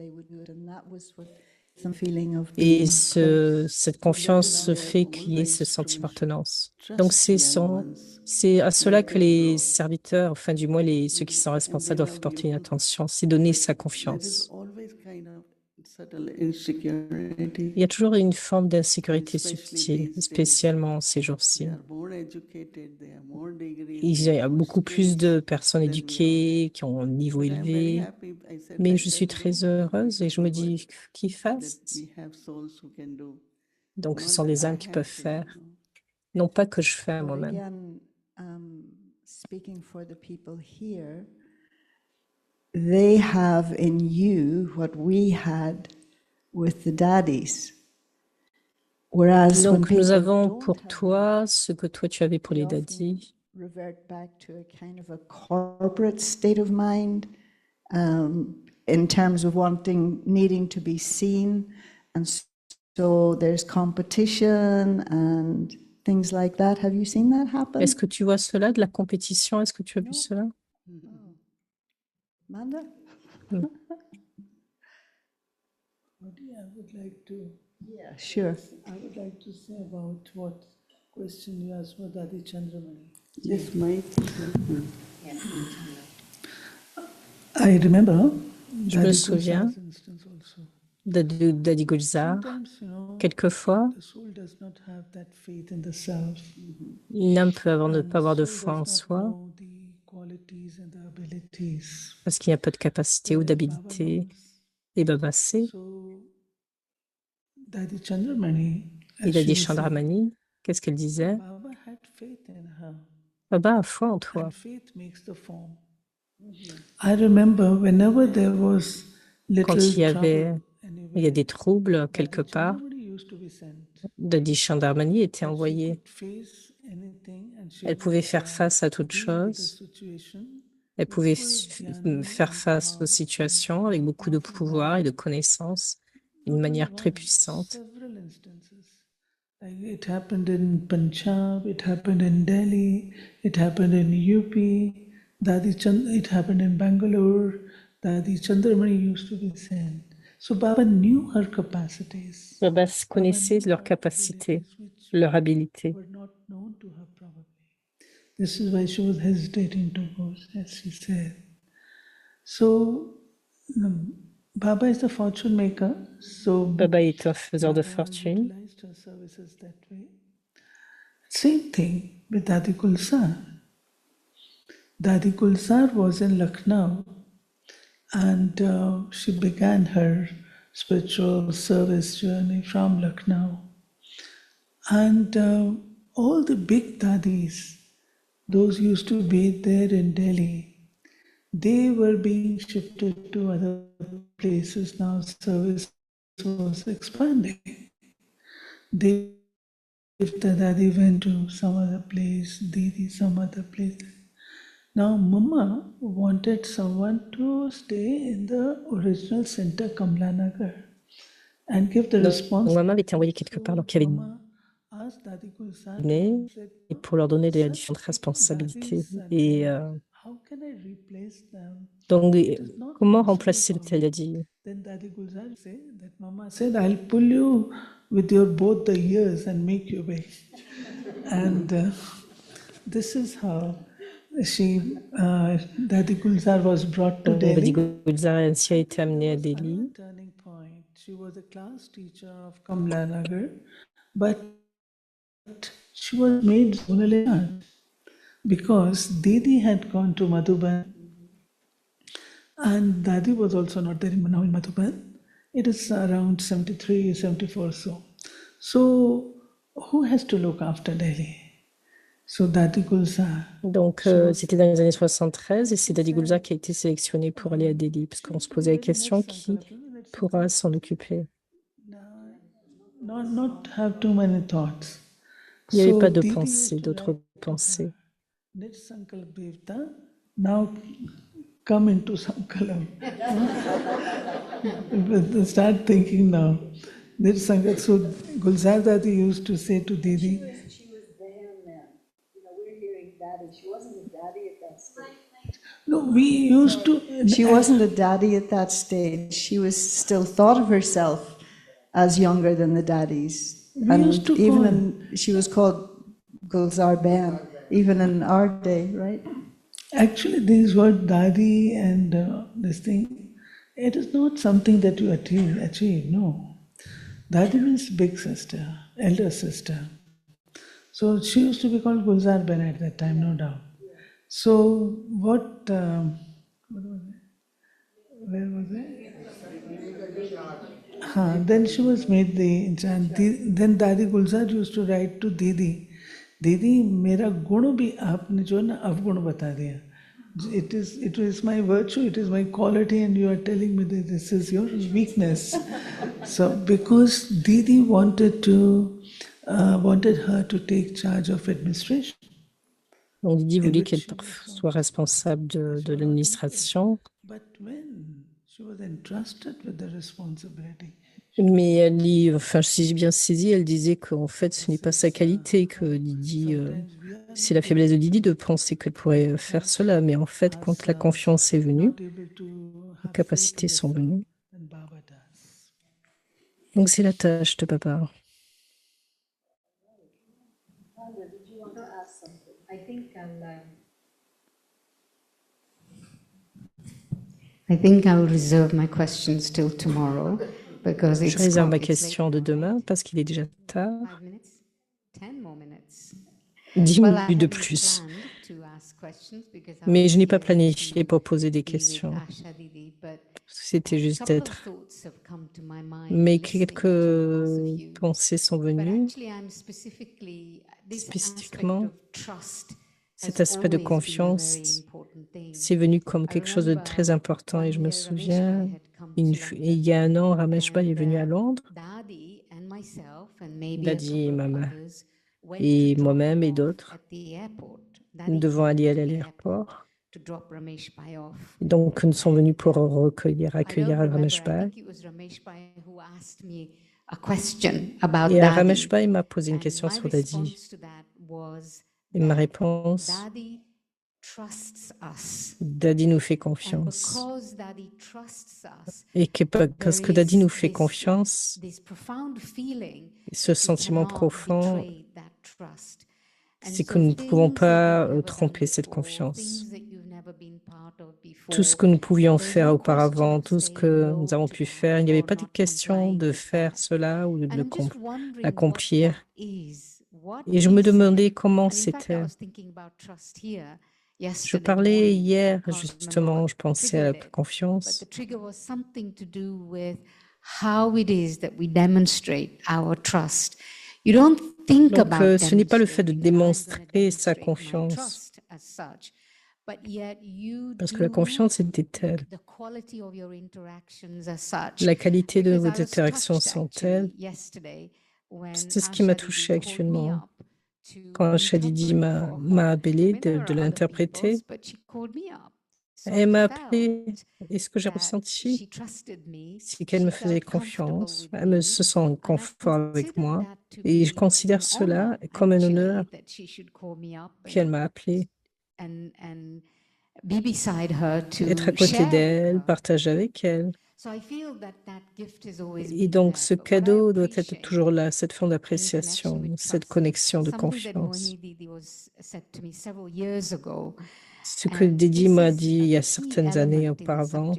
et cette confiance fait qu'il y ait ce sentiment d'appartenance. Donc c'est à cela que les serviteurs, enfin du moins ceux qui sont responsables doivent porter une attention, c'est donner sa confiance. Il y a toujours une forme d'insécurité subtile, spécialement ces jours-ci. Il y a beaucoup plus de personnes éduquées qui ont un niveau élevé, mais je suis très heureuse et je me dis qu'ils fassent. Donc ce sont des âmes qui peuvent faire, non pas que je fais moi-même. Speaking for the people here, they have in you what we had with the daddies. Whereas donc nous avons pour toi ce que toi tu avais pour les daddies. Revert back to a kind of a corporate state of mind in terms of needing to be seen, and so there's competition and things like that. Have you seen that happen? Est-ce que tu vois cela, de la compétition? Est-ce que tu as vu cela? Amanda? I would like to. Yeah, sure. I would like to say about what question you asked for Dadi Chandramani. Yes, Mike. I remember. Je me souviens de Dadi Gulzar. Quelquefois, une âme peut ne pas avoir de foi en soi parce qu'il n'y a pas de capacité ou d'habilité. Et Baba sait. Et Dadi Chandramani, qu'est-ce qu'elle disait? Baba a foi en toi. Quand il y a des troubles quelque part, Dadi Chandramani était envoyée. Elle pouvait faire face à toute chose. Elle pouvait faire face aux situations avec beaucoup de pouvoir et de connaissances d'une manière très puissante. It happened in Punjab, it happened in Delhi, it happened in UP, it happened in Bangalore. Dadi Chandramani used to be sent. So Baba knew her capacities. Baba connaissait leurs capacités, leurs habilités. This is why she was hesitating to go, as she said. So Baba is the fortune maker. So Baba est un faiseur de fortune. Same thing with Dadi Gulzar. Dadi Gulzar was in Lucknow, and she began her spiritual service journey from Lucknow. And all the big dadis, those used to be there in Delhi, they were being shifted to other places. Now service was expanding. If the Dadi went to some other place, Didi some other place. Now Mama wanted someone to stay in the original center, Kamla Nagar, and give the response. Maman avait été envoyée quelque part, donc il y avait et pour leur donner des différentes responsabilités. Et donc, comment remplacer-t-elle? Elle a dit. Then Dadi Gulzar said that Mama said, "I'll pull you with your both the ears and make you wait." And this is how Dadi Gulzar was brought to Delhi. Dadi Gulzar ainsi a été amenée à Delhi. Turning point. She was a class teacher of Kamla Nagar, but she was made zonal art because Didi had gone to Madhuban and Dadi was also not there now in Madhuban. It is around 73, 74 so. So who has to look after Delhi? So Dadi Gulzar. Donc, c'était dans les années 73 et c'est Dadi Gulzar qui a été sélectionné pour aller à Delhi parce qu'on se posait la question qui pourra s'en occuper. Not have too many thoughts. Il n'y avait pas de pensée, d'autres pensées. Now come into Sankalam. Start thinking now. So Gulzar Dadi used to say to Didi. She was there then. We're hearing daddy. She wasn't a daddy at that stage. No, we used to. She wasn't a daddy at that stage. She was still thought of herself as younger than the daddies. She was called Gulzar Ben, even in our day, right? Actually, this word Dadi and this thing, it is not something that you achieve, no. Dadi means big sister, elder sister. So she used to be called Gulzar Ben at that time, no doubt. So what was it? Where was it? Then she was made the incharge. Then Dadi Gulzar used to write to Didi, Didi, मेरा गुण भी आपने जो ना अवगुण बता दिया. It is my virtue, it is my quality, and you are telling me that this is your weakness. So because Didi wanted her to take charge of administration. Donc Didi voulait qu'elle soit responsable de l'administration. But when she was entrusted with the responsibility. Mais si j'ai bien saisi, elle disait qu'en fait, ce n'est pas sa qualité, que Didi, c'est la faiblesse de Didi de penser qu'elle pourrait faire cela. Mais en fait, quand la confiance est venue, les capacités sont venues. Donc c'est la tâche de Baba. I think I'll reserve my questions till tomorrow. Je réserve ma question de demain parce qu'il est déjà tard. 10 minutes de plus. Mais je n'ai pas planifié pour poser des questions. C'était juste d'être. Mais quelques pensées sont venues. Spécifiquement, cet aspect de confiance, c'est venu comme quelque chose de très important. Et je me souviens, il y a un an, Ramesh Bhai est venu à Londres. Dadi et maman et moi-même et d'autres, nous devons aller à l'aéroport. Donc, nous sommes venus pour accueillir Ramesh Bhai. Et Ramesh Bhai m'a posé une question sur Dadi. Et ma réponse, Dadi nous fait confiance. Et parce que Dadi nous fait confiance, ce sentiment profond, c'est que nous ne pouvons pas tromper cette confiance. Tout ce que nous pouvions faire auparavant, tout ce que nous avons pu faire, il n'y avait pas de question de faire cela ou de l'accomplir. Et je me demandais comment c'était. Je parlais hier, justement, je pensais à la confiance. Donc, ce n'est pas le fait de démontrer sa confiance, parce que la confiance était telle. La qualité de vos interactions sont telles. C'est ce qui m'a touchée actuellement. Quand Shadidi m'a appelé de l'interpréter, elle m'a appelé et ce que j'ai ressenti, c'est qu'elle me faisait confiance, elle se sent en confort avec moi et je considère cela comme un honneur qu'elle m'a appelé. Être à côté d'elle, partager avec elle. Et donc, ce cadeau doit être toujours là, cette forme d'appréciation, cette connexion de confiance. Ce que Didi m'a dit il y a certaines années auparavant,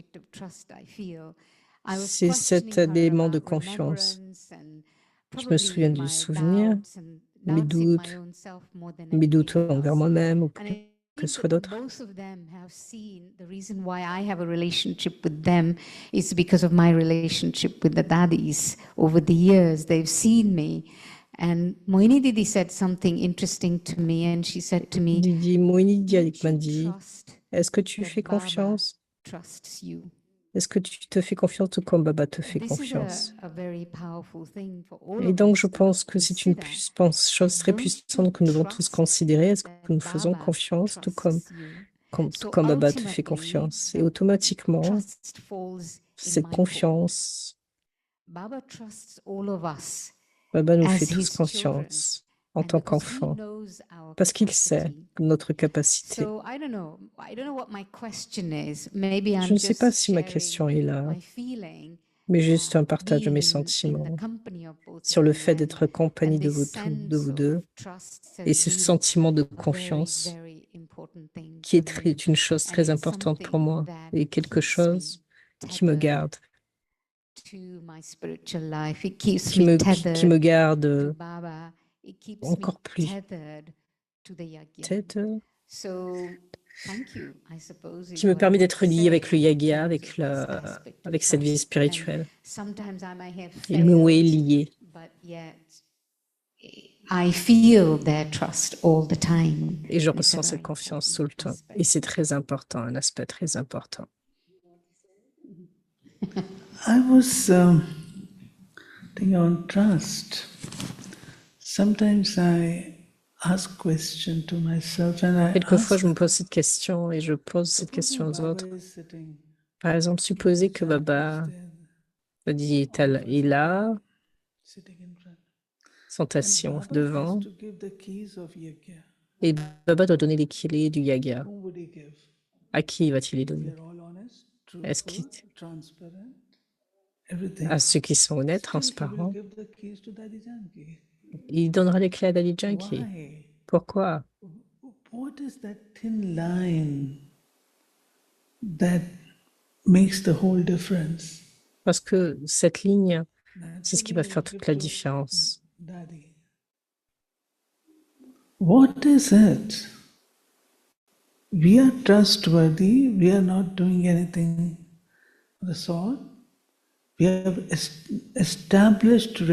c'est cet élément de confiance. Je me souviens du souvenir mes doutes, mes doutes envers moi-même ou que ce soit d'autres. Both of them have seen the reason why I have a relationship with them is because of my relationship with the daddies. Over the years, they've seen me. And Moini Didi said something interesting to me, and she said to me, Moini Didi m'a dit, est-ce que tu fais confiance? Trusts you. Est-ce que tu te fais confiance tout comme Baba te fait confiance? Et donc, je pense que c'est une chose très puissante que nous devons tous considérer. Est-ce que nous faisons confiance tout comme Baba te fait confiance? Et automatiquement, cette confiance, Baba nous fait tous confiance en tant qu'enfants, parce qu'il sait notre capacité. Je ne sais pas si ma question est là, mais juste un partage de mes sentiments sur le fait d'être accompagné de vous deux, et ce sentiment de confiance qui est une chose très importante pour moi et quelque chose qui me garde. Qui me garde encore plus qui me permet d'être lié avec le yagia, avec cette vie spirituelle. Il me est lié. Et je ressens cette confiance tout le temps. Et c'est très important, un aspect très important. I was thinking on trust. Sometimes I ask question to myself and Quelquefois, je me pose cette question et je pose cette question aux autres. Par exemple, supposez que Baba dit est là, sentation devant, et Baba doit donner les clés du yaga. À qui va-t-il les donner? Est-ce qu'il à ceux qui sont honnêtes, transparents? Il donnera les clés à Daddy Janki. Pourquoi? What is that thin line that makes the whole difference? Parce que cette ligne, c'est ce qui va faire toute la différence. What is it? We are trustworthy, we are not doing anything of the sort. We have established a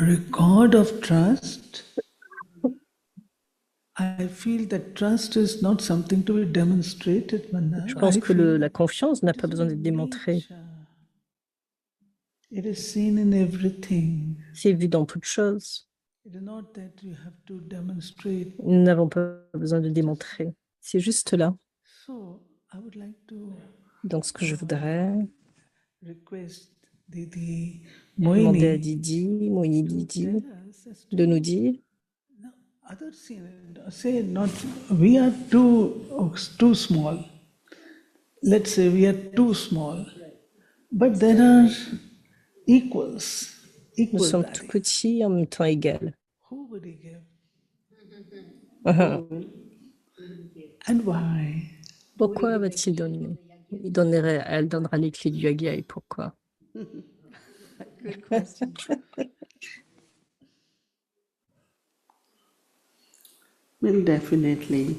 record of trust. I feel that trust is not something to be demonstrated, Manna. Je pense que la confiance n'a pas besoin d'être démontrée. It is seen in everything. C'est vu dans toutes choses. It is not that you have to demonstrate. Nous n'avons pas besoin de démontrer. C'est juste là. So, I would like to Donc, ce que je voudrais demander à Didi, Moini Didi, de nous dire. Others say not we are too small. Let's say we are too small, but there are equals. Nous sommes tout petits en même temps égales. Who would he give? And why? Pourquoi va-t-il donner? Elle donnera les clés du yagia et pourquoi? Good question. Well, definitely,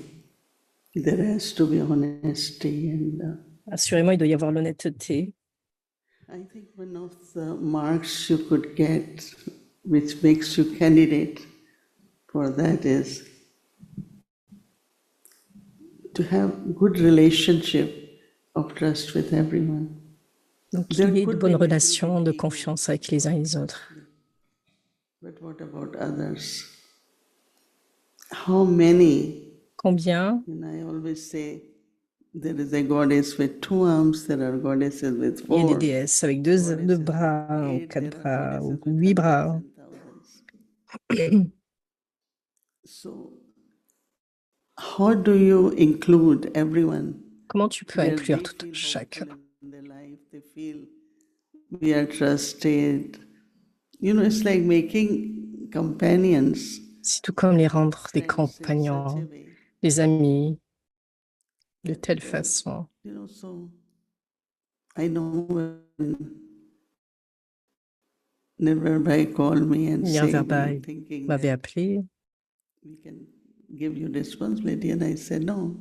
there has to be honesty and. Assurément, il doit y avoir l'honnêteté. I think one of the marks you could get, which makes you candidate for that, is to have good relationship of trust with everyone. Donc, qu'il y ait de bonnes relations, de confiance avec les uns et les autres. But what about others? How many? Combien? And I always say there is a goddess with 2 arms, there are goddesses with 4. Il y a des déesses avec deux bras, ou 4 bras, ou 8 bras. So, how do you include everyone? Comment tu peux inclure chacun? They feel we are trusted. You know, it's like making companions. C'est tout comme les rendre des compagnons, des amis, de telle façon. You know, so I know when Nirvarbhai called me and Nirvarbhai thinking m'avait that appelé. we can give you responsibility, and I said no,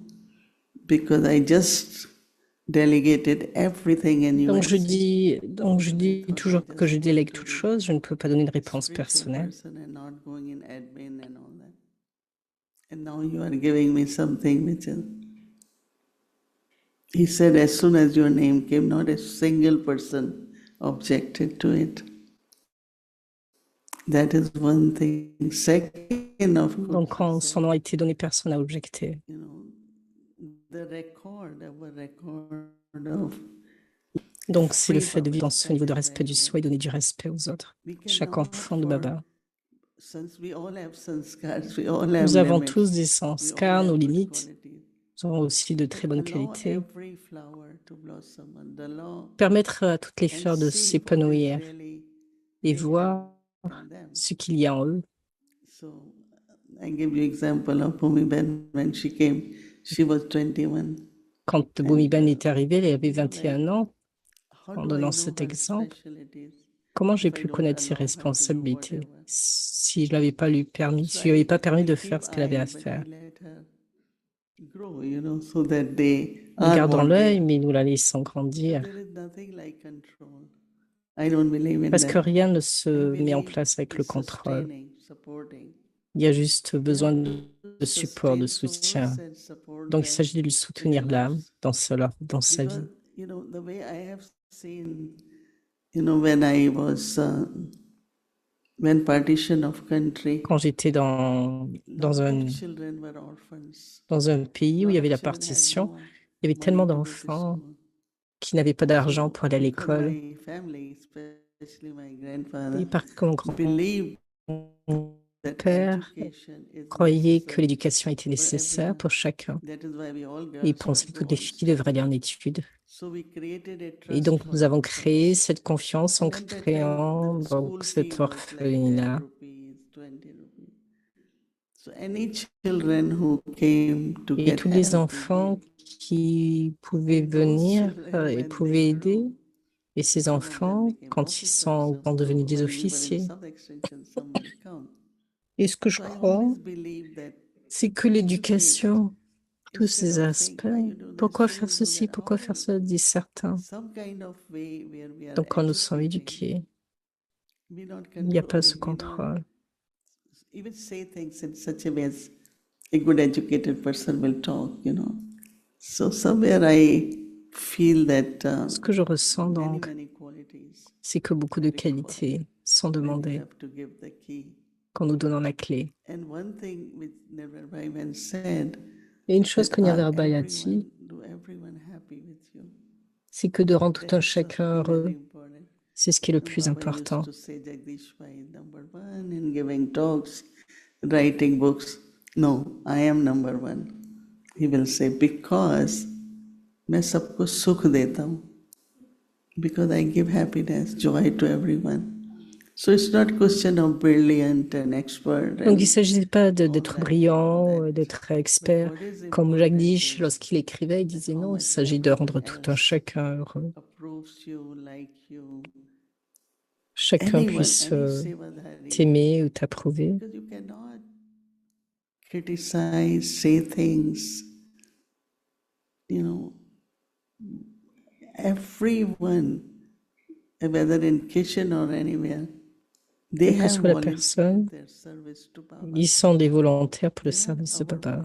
because I just delegated everything in Donc je USA. dis toujours que je délègue toute chose, je ne peux pas donner une réponse Spiritual personnelle. person and not going in admin and all that. And now you are giving me something which is. He said, as soon as your name came, not a single person objected to it. That is one thing. Second, of course, Donc quand son nom a été donné, personne n'a objecté. you know, the record, our record of. Donc c'est le fait de vivre dans ce niveau de respect du soi et donner du respect aux autres. Chaque enfant de Baba. Nous avons tous des sanskars, nos limites. Nous avons aussi de très bonnes qualités. Permettre à toutes les fleurs de s'épanouir et voir ce qu'il y a en eux. Quand Bhumiben est arrivée, elle avait 21 ans. En donnant cet exemple, comment j'ai pu connaître ses responsabilités si je n'avais pas lui permis, si je lui avais pas permis de faire ce qu'elle avait à faire? Nous gardons l'œil, mais nous la laissons grandir. Parce que rien ne se met en place avec le contrôle. Il y a juste besoin de support, de soutien. Donc, il s'agit de lui soutenir l'âme dans sa vie. Quand j'étais dans un pays où il y avait la partition, il y avait tellement d'enfants qui n'avaient pas d'argent pour aller à l'école. Et parce que mon grand-père croyait que l'éducation était nécessaire pour chacun. Et il pensait que toutes les filles devraient aller en études. Et donc, nous avons créé cette confiance en créant donc, cet orphelinat. Et tous les enfants qui pouvaient venir et pouvaient aider, et ces enfants, quand ils sont devenus des officiers. Et ce que je crois, c'est que l'éducation, tous ces aspects, pourquoi faire ceci, pourquoi faire cela, disent certains. Donc quand nous sommes éduqués, il n'y a pas ce contrôle. A good educated person will talk, you know. So somewhere I feel that ce que je ressens donc, c'est que beaucoup de qualités sont demandées quand nous donnons la clé. Et une chose que Nirvarbhai a dit, c'est que de rendre tout un chacun heureux, c'est ce qui est le plus important. Writing books. No, I am number one. He will say, because मैं सबको सुख देता हूँ. Because I give happiness, joy to everyone. So it's not question of brilliant and expert. Donc il ne s'agit pas d'être brillant, d'être expert. Comme Jagdish, lorsqu'il écrivait, il disait non, il s'agit de rendre tout un chacun heureux. Chacun puisse t'aimer ou t'approuver. Criticize, say things, you know, everyone, whether in kitchen or anywhere, they que have soit la personne, their service to Baba. ils sont des volontaires pour le service de Baba.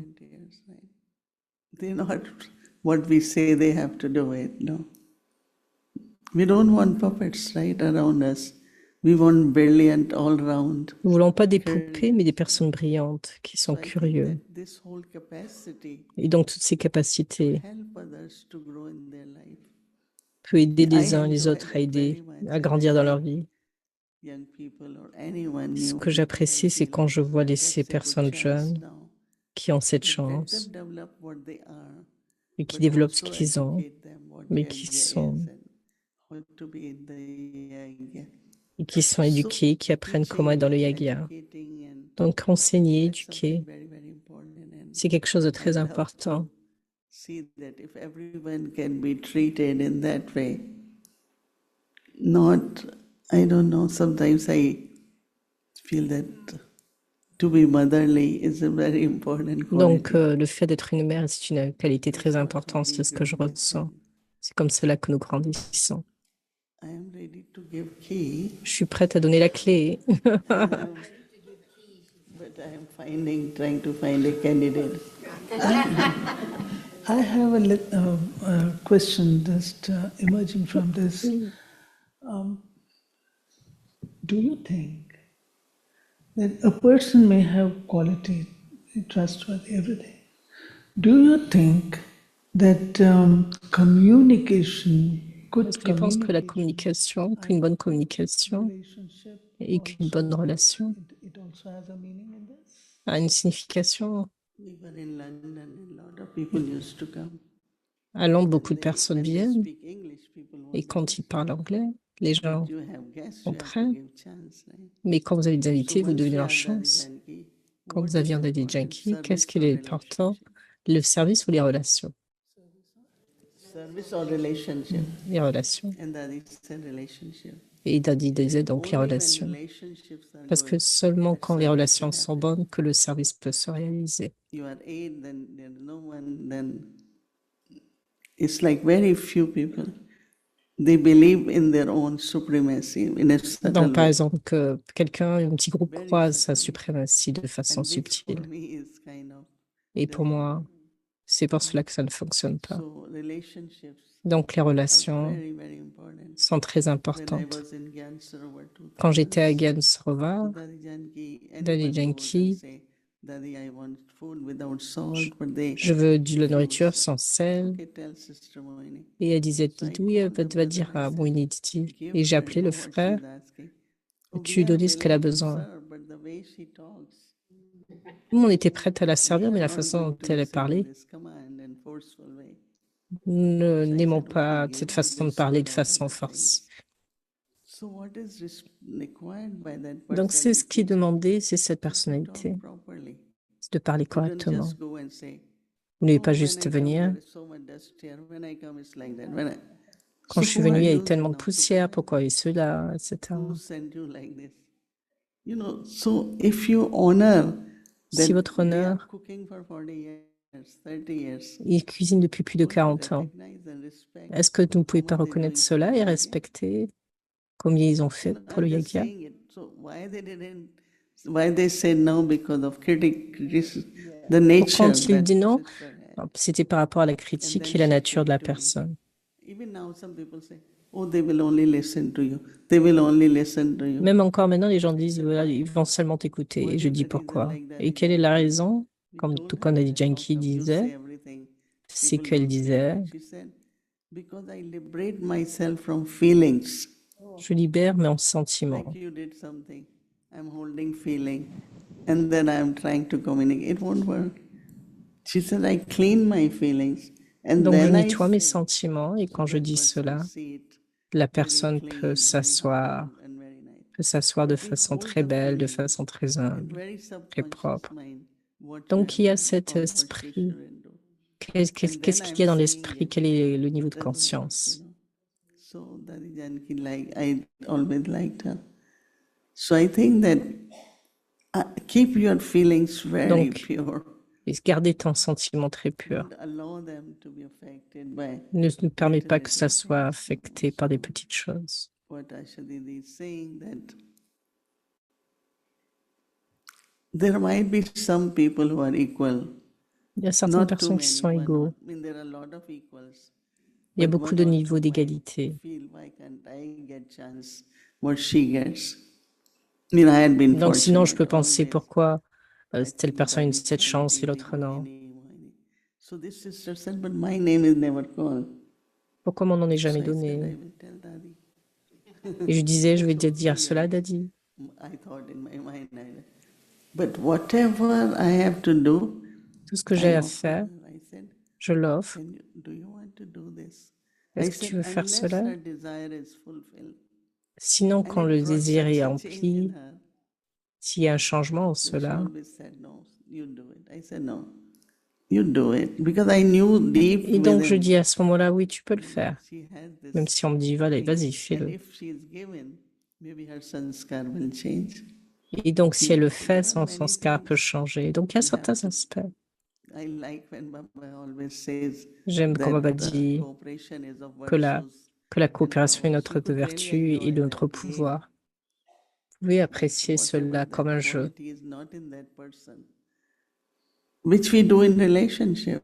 They're not what we say they have to do it, no. We don't want puppets right around us. We want brilliant all round. Nous ne voulons pas des poupées, mais des personnes brillantes qui sont curieux. Et donc toutes ces capacités peuvent aider les uns les autres à aider, à grandir dans leur vie. Ce que j'apprécie, c'est quand je vois ces personnes jeunes qui ont cette chance et qui développent ce qu'ils ont, mais qui sont éduqués, qui apprennent comment être dans le yagya. Donc enseigner, éduquer, c'est quelque chose de très important. Not I don't know, sometimes I feel that to be motherly is a very important Donc, quality. le fait d'être une mère, c'est une qualité très importante, c'est ce que je ressens. C'est comme cela que nous grandissons. I am ready to give key, Je suis prête à donner la clé, but I am trying to find a candidate. I have a question just emerging from this. Do you think that a person may have quality, trustworthy, everything? Do you think that communication, good Est-ce que tu penses que la communication, communication, qu'une bonne communication relationship, et qu'une bonne relation it also has a meaning in this? a une signification? We were in London and a lot of people used to come. À Londres, beaucoup de personnes When they viennent speak English, people et want quand ils parlent anglais, les gens you have guests, sont you have to prêts. give chance, right? Mais quand vous avez des invités, vous once donnez we leur are Daddy chance. Janki, Quand what vous aviez is un Daddy important, Janki, qu'est-ce service qu'il or est important? relationship? Le service ou les relations? Service or relationship? Les relations. And Daddy said relationship. Et Daddy disait donc les Only when relations. relationships are Parce que good, seulement that quand les service relations will sont happen. bonnes que le service peut se réaliser. You are eight, then there's no one, then it's like very few people. They believe in their own supremacy in a subtle Donc, par way. exemple, que quelqu'un, un petit groupe croise sa suprématie de façon And this for subtile. me is kind of Et pour moi, c'est pour cela que ça ne fonctionne pas. so relationships Donc, les are relations very, very important. sont très When I importantes. was in Gyan Sarovar Quand j'étais à 2000, Gyan Sarovar, Daddy Janki, Daddy anyone goes and Janki, say, Daddy, I want food without salt, but they je veux de la nourriture refuse. sans sel. Okay, tell Sister Moini. Et elle disait, So I oui, called the va brother, dire I à said, Moïni Didi. give Et j'ai her appelé le what she's frère, asking. Oh, we tu lui are donner ce qu'elle a willing to besoin. serve, but the way she talks, Nous, on était prête à la we servir, are mais la not façon going dont to elle listen to parlait, this command and forceful way. nous So I n'aimons said, okay, pas give cette her façon de this parler de food out of façon the thing. force. So what is required by that Donc, c'est ce qui est personality? demandé, c'est cette To talk personnalité, properly. c'est de parler You don't correctement. just go and say, Vous n'avez oh, pas when juste I come, venir. there is so much dust here. When I come, it's like that. When I... Quand So je suis who are venue, il y a eu you then tellement de now? poussière, pourquoi et cela, etc. Who sent you like this? You know, so if you honor Si that votre they are honneur, cooking for 40 years, 30 years, il cuisine depuis plus de won't you 40 ans, recognize and respect est-ce que vous ne pouvez what pas they're reconnaître doing for cela et the yajna? respecter combien ils ont You fait know, pour le I'm just yagya? saying it. So why they said no because of the nature Quand il that dit non, sister had. c'était par rapport à la And critique then et la she nature de came la to me. personne. Even now, some people say, oh, they will only listen to you. They will only listen to you. Même encore maintenant, les gens disent, voilà, ils vont seulement t'écouter. What Et je is dis the reason pourquoi. like that? Et quelle est la raison? We Comme told tout her comme Daddy that, how Janki come you disait, say everything? c'est People qu'elle don't say disait, anything. She said, because I liberate myself from feelings. je libère mes Like sentiments. you did something, I'm holding feeling, and then I'm trying to communicate. It won't work. She said, I clean my feelings, and Donc, je then I nettoie mes say. sentiments et So quand je that dis person cela, see it la very personne clean, peut very s'asseoir, humble, and very nice. peut s'asseoir de But we façon hold très the belle, de feeling façon très in humble, very très subconscious propre. mind. What you Donc, have il y a done cet or what she esprit. shouldn't do. Qu'est-ce And then qu'il I'm y a dans saying l'esprit? it. Quel est le niveau de Doesn't work, conscience? So Daddy Janki, I always liked her. So I think that keep your feelings very Donc, pure. et garder ton sentiment très pur. Don't allow them to be affected by Ne nous permet pas que little ça soit things. affecté par des petites choses. What Asha Didi is saying that there might be some people who are equal, Il y a certaines not too personnes qui many, sont who are égaux. not. I mean, there are a lot of equals. Il y a But beaucoup one de or niveaux two might d'égalité. feel, why can't I get chance what she gets? I mean, I had been Donc, sinon, je peux fortunate penser always. pourquoi I telle think personne a eu Daddy cette chance et Janki, l'autre non. Moini. So this sister said, but my name is never called. Pourquoi m'en en est So jamais I said, I donné? will tell Daddy. Et je disais, je vais So dire cela, really, Daddy. I thought in my mind, but whatever I have to do, Tout ce que I j'ai à offer faire, her. I said, je l'offre. do you want to do this? I Est-ce que tu said, veux faire unless cela? her desire is fulfilled. Sinon, And quand it le brought désir such est a change in rempli, her. s'il y a un changement en So she cela, always said, no, you do it. I said, no, you do it. Because I knew deep et donc je within, dis à ce moment-là, oui, tu peux le faire. she has Même this si on me dit, allez, thing. vas-y, And fais-le. if she is given, maybe her sanskar will change. Et donc, si elle le fait, son sanskar peut changer. Donc, il y a certains aspects. I like when Baba always says J'aime quand Baba that dit cooperation is of que la virtues. coopération est notre vertu et notre pouvoir. Vous pouvez apprécier cela comme un jeu. Which we do in relationship.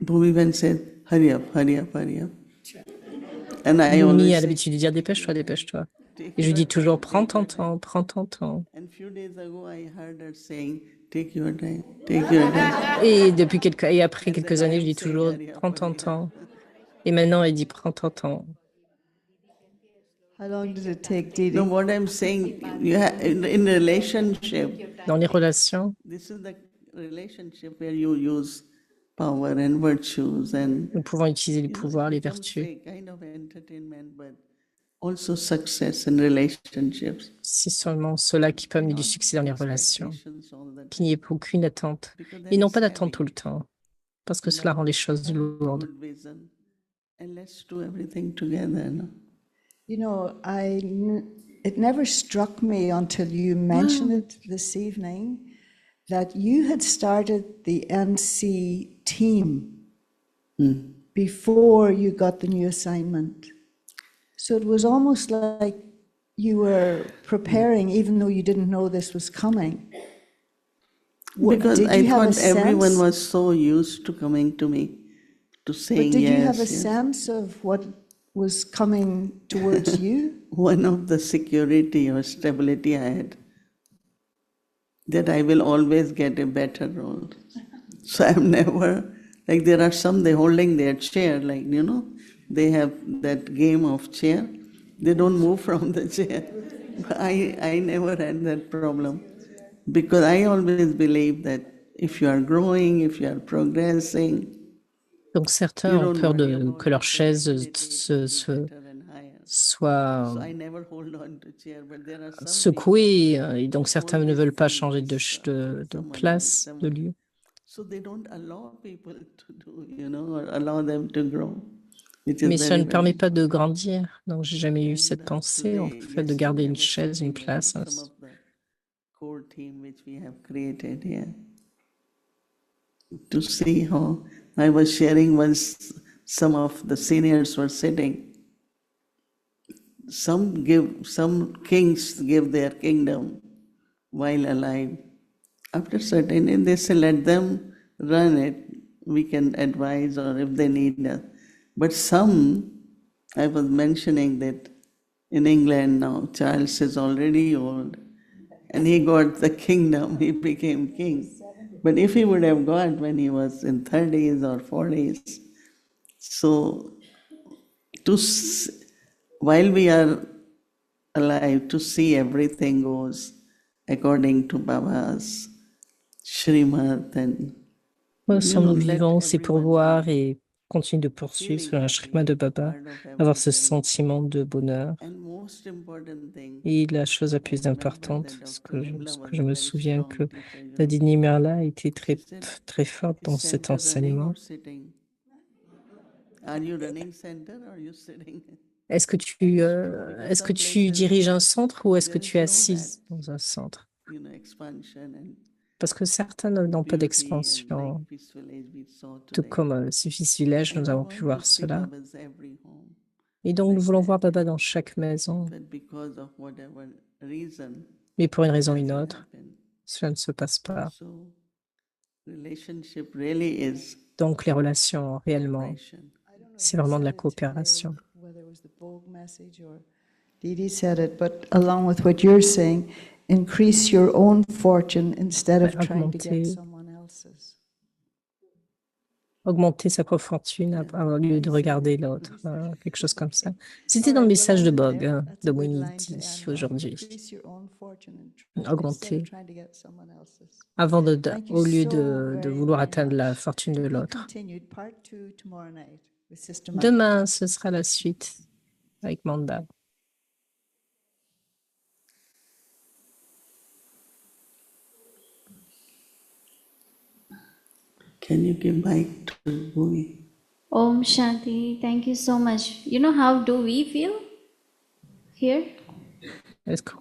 Bhumiben said, hurry up, hurry up, hurry up. And I Bhumi always a say, l'habitude de dire dépêche-toi, dépêche-toi. Et je dis toujours prends ton temps, prends ton temps. and few days ago I heard her saying, take your time, take your time. Et après quelques années, je dis toujours prends ton temps. Et maintenant, elle dit prends ton temps. How long did it take, Didi? No, what I'm saying, you in relationship, Dans les relations, this is the relationship where you use power and virtues and nous pouvons utiliser les pouvoirs, les vertus. kind of entertainment, but also success in relationships. C'est seulement cela qui peut amener du succès dans les relations, Expectations all the qu'il n'y ait aucune attente. Ils n'ont pas d'attente tout le temps, parce que cela rend les choses lourdes. good vision. And let's do everything together. No? You know, it never struck me until you mentioned it this evening that you had started the NC team before you got the new assignment. So it was almost like you were preparing, even though you didn't know this was coming. Because Did I you have a thought everyone sense- was so used to coming to me, to saying But did yes. you have a yes. sense of what was coming towards you? One of the security or stability I had, that I will always get a better role. So I'm never, like there are some, they're holding their chair, like, you know, they have that game of chair. They don't move from the chair. I never had that problem. Because I always believe that if you are growing, if you are progressing, Donc certains ont peur que leur chaise soit I never hold on to chair, but there are some secouée, et donc certains ne veulent pas changer de place, de lieu. so they don't allow people to do, you know, or allow them to grow. Which is Mais ça very, ne permet very- pas de grandir. Donc j'ai jamais eu cette pensée, en fait, de garder une chaise, une place. Some of the core team which we have created here. To see how I was sharing once, some of the seniors were sitting. Some kings give their kingdom while alive. After certain age, they say, let them run it. We can advise or if they need us. But some, I was mentioning that in England now, Charles is already old and he got the kingdom, he became king. But if he would have got when he was in 30s or 40s, so while we are alive, to see everything goes according to Baba's Srimad and Si nous vivons, c'est pour voir et continuer de poursuivre selon la Shrima de Baba, avoir ce sentiment de bonheur. and most important thing, Et la chose la plus importante, ce que je me souviens que Dadi Nimerla était très forte dans cet enseignement. sitting. Are you running center or are you sitting? Est-ce que tu diriges un centre ou est-ce que tu es assise dans un centre? You know, expansion and Parce que certains n'ont pas beauty and d'expansion. like Peaceful Age we saw Tout today. comme ce fils village, nous avons pu voir cela. Baba's every home. Et donc, nous voulons voir Baba dans chaque maison. But because of whatever reason, Mais pour une raison ou une doesn't autre, happen. cela ne se passe pas. So relationship really is Donc, les relations, réellement, cooperation. c'est vraiment de la coopération. Whether it was the Bogue message or Didi said it, but along with what you're saying, increase your own fortune instead of trying to get Augmenter. someone else's. Augmenter sa propre fortune au lieu de regarder l'autre, quelque chose comme ça. C'était dans le message de Bog, de Moinity aujourd'hui. Increase your own fortune instead Augmenter. of trying to get someone else's. Au lieu so de very, vouloir very atteindre la much. fortune de Be l'autre. continued, part 2 tomorrow night with Sister Mike. Demain, ce sera la suite avec Manda. Can you give mic to Bhumi? Om Shanti, thank you so much. You know, how do we feel? here?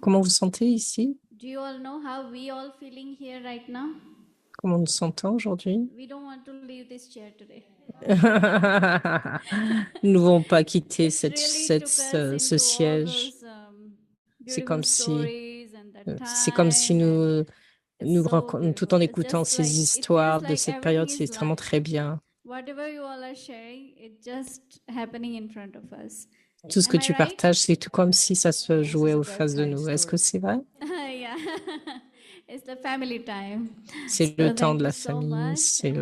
Comment vous sentez ici? Do you all know how we all feeling here right now? Comment nous sentons aujourd'hui? We don't want to leave this chair today. Nous ne voulons pas quitter It really took us ce into all siège. those, C'est beautiful comme si, stories and that c'est comme si time, and nous, it's nous so tout en beautiful. It's écoutant just ces like, it feels histoires de like cette période, everything c'est is vraiment live. très bien. Whatever you all are sharing, it's just happening in front of us. Tout ce que Am I tu right? partages, c'est tout comme si ça se This jouait is a en face de bedside nous. Est-ce que story. c'est vrai? Yeah, it's the family time. C'est le So temps thank de you la so famille, much. c'est And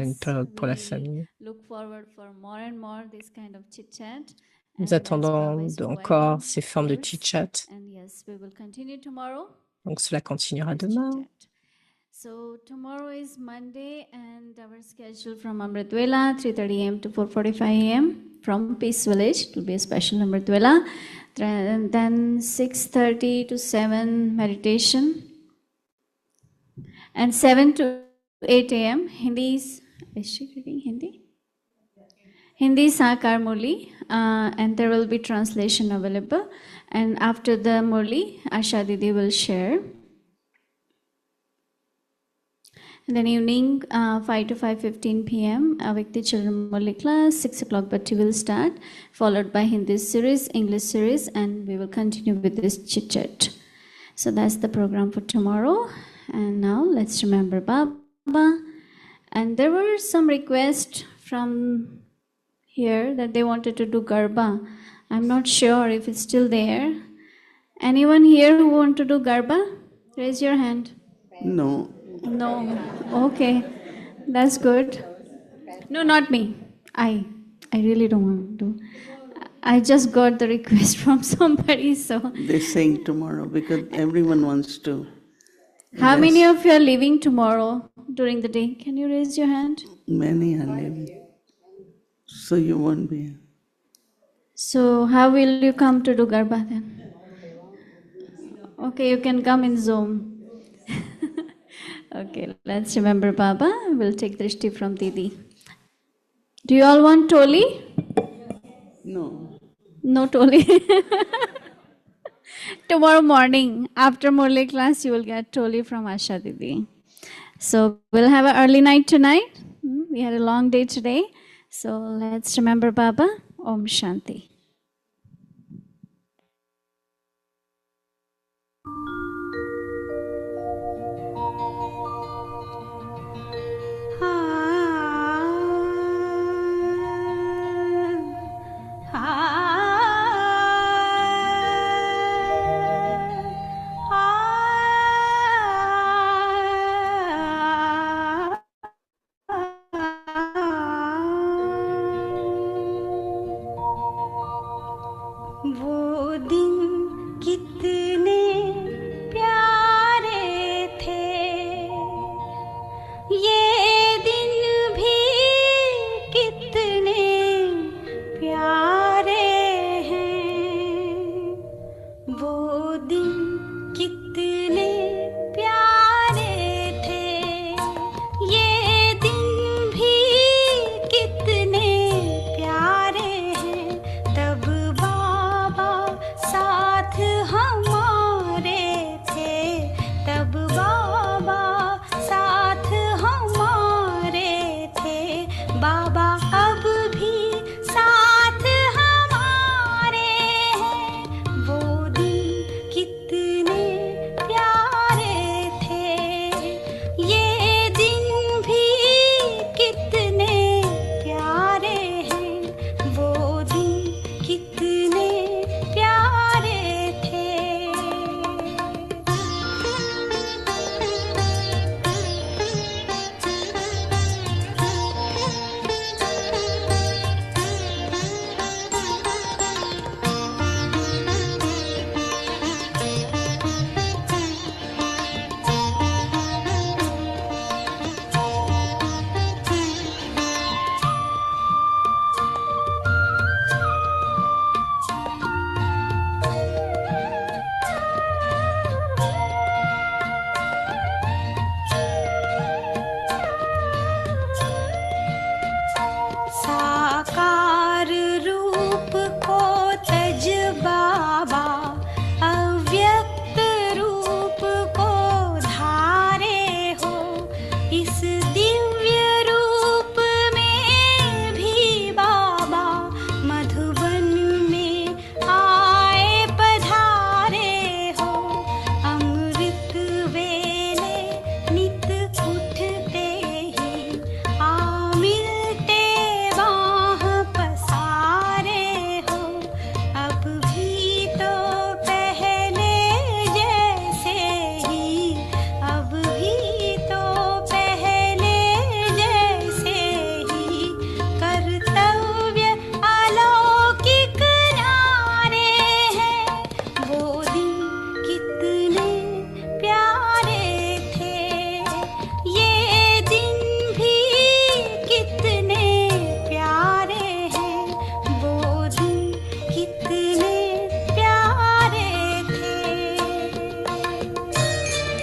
une yes, période pour la we famille. look forward for more and more this kind of chit chat. Nous And as Baba attendons is encore providing, ces of formes de course. chit-chat. And yes, we will continue tomorrow. Donc cela continuera This demain. chit-chat. So tomorrow is Monday, and our schedule from Amrit Vela, 3:30 a.m. to 4:45 a.m. from Peace Village. It will be a special Amrit Vela. And then 6:30 to 7 meditation, and 7 to 8 a.m. Hindi is she reading Hindi? Hindi Sakar Murli, and there will be translation available. And after the Murli, Asha Didi will share. And then evening, 5 to 5:15 p.m., Avikti Children Murli class, 6 o'clock Bhatti will start, followed by Hindi series, English series, and we will continue with this chit-chat. So that's the program for tomorrow. And now let's remember Baba. And there were some requests from here that they wanted to do Garba. I'm not sure if it's still there. Anyone here who want to do Garba? Raise your hand. No. No. Okay. That's good. No, not me. I really don't want to do. I just got the request from somebody, so. They're saying tomorrow because everyone wants to. How Yes. many of you are leaving tomorrow during the day? Can you raise your hand? Many are leaving. So you won't be here. So how will you come to do Garba then? Okay, you can come in Zoom. Okay, let's remember Baba. We'll take Drishti from Didi. Do you all want Toli? No. No Toli. Tomorrow morning, after Murli class, you will get Toli from Asha Didi. So we'll have an early night tonight. We had a long day today. So let's remember Baba. Om Shanti. वो दिन कितने प्यारे थे, ये दिन भी कितने प्यारे हैं। वो दिन कितने प्यारे थे, ये दिन भी कितने प्यारे हैं। तब बाबा साथ हमारे थे, तब बाबा साथ हमारे थे। बाबा अब भी साथ हमारे हैं। वो दिन कितने प्यारे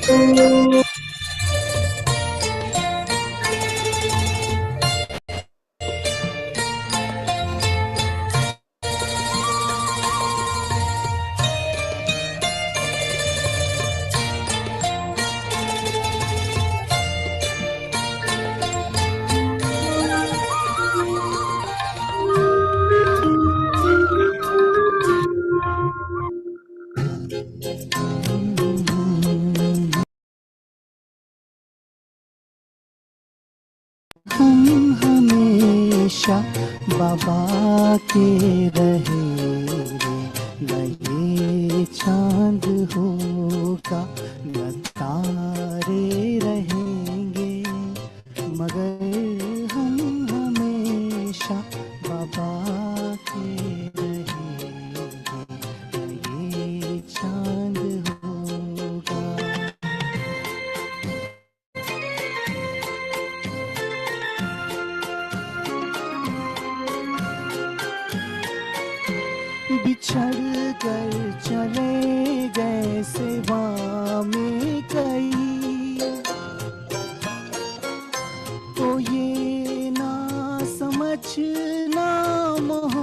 हम हमेशा बाबा के रहेंगे, न ये चांद होगा न तारे रहेंगे, मगर हम हमेशा बाबा के रहेंगे, न ये चांद होगा। बिछड़ कर चले गए सेवा में कई, तो ये ना समझना मोह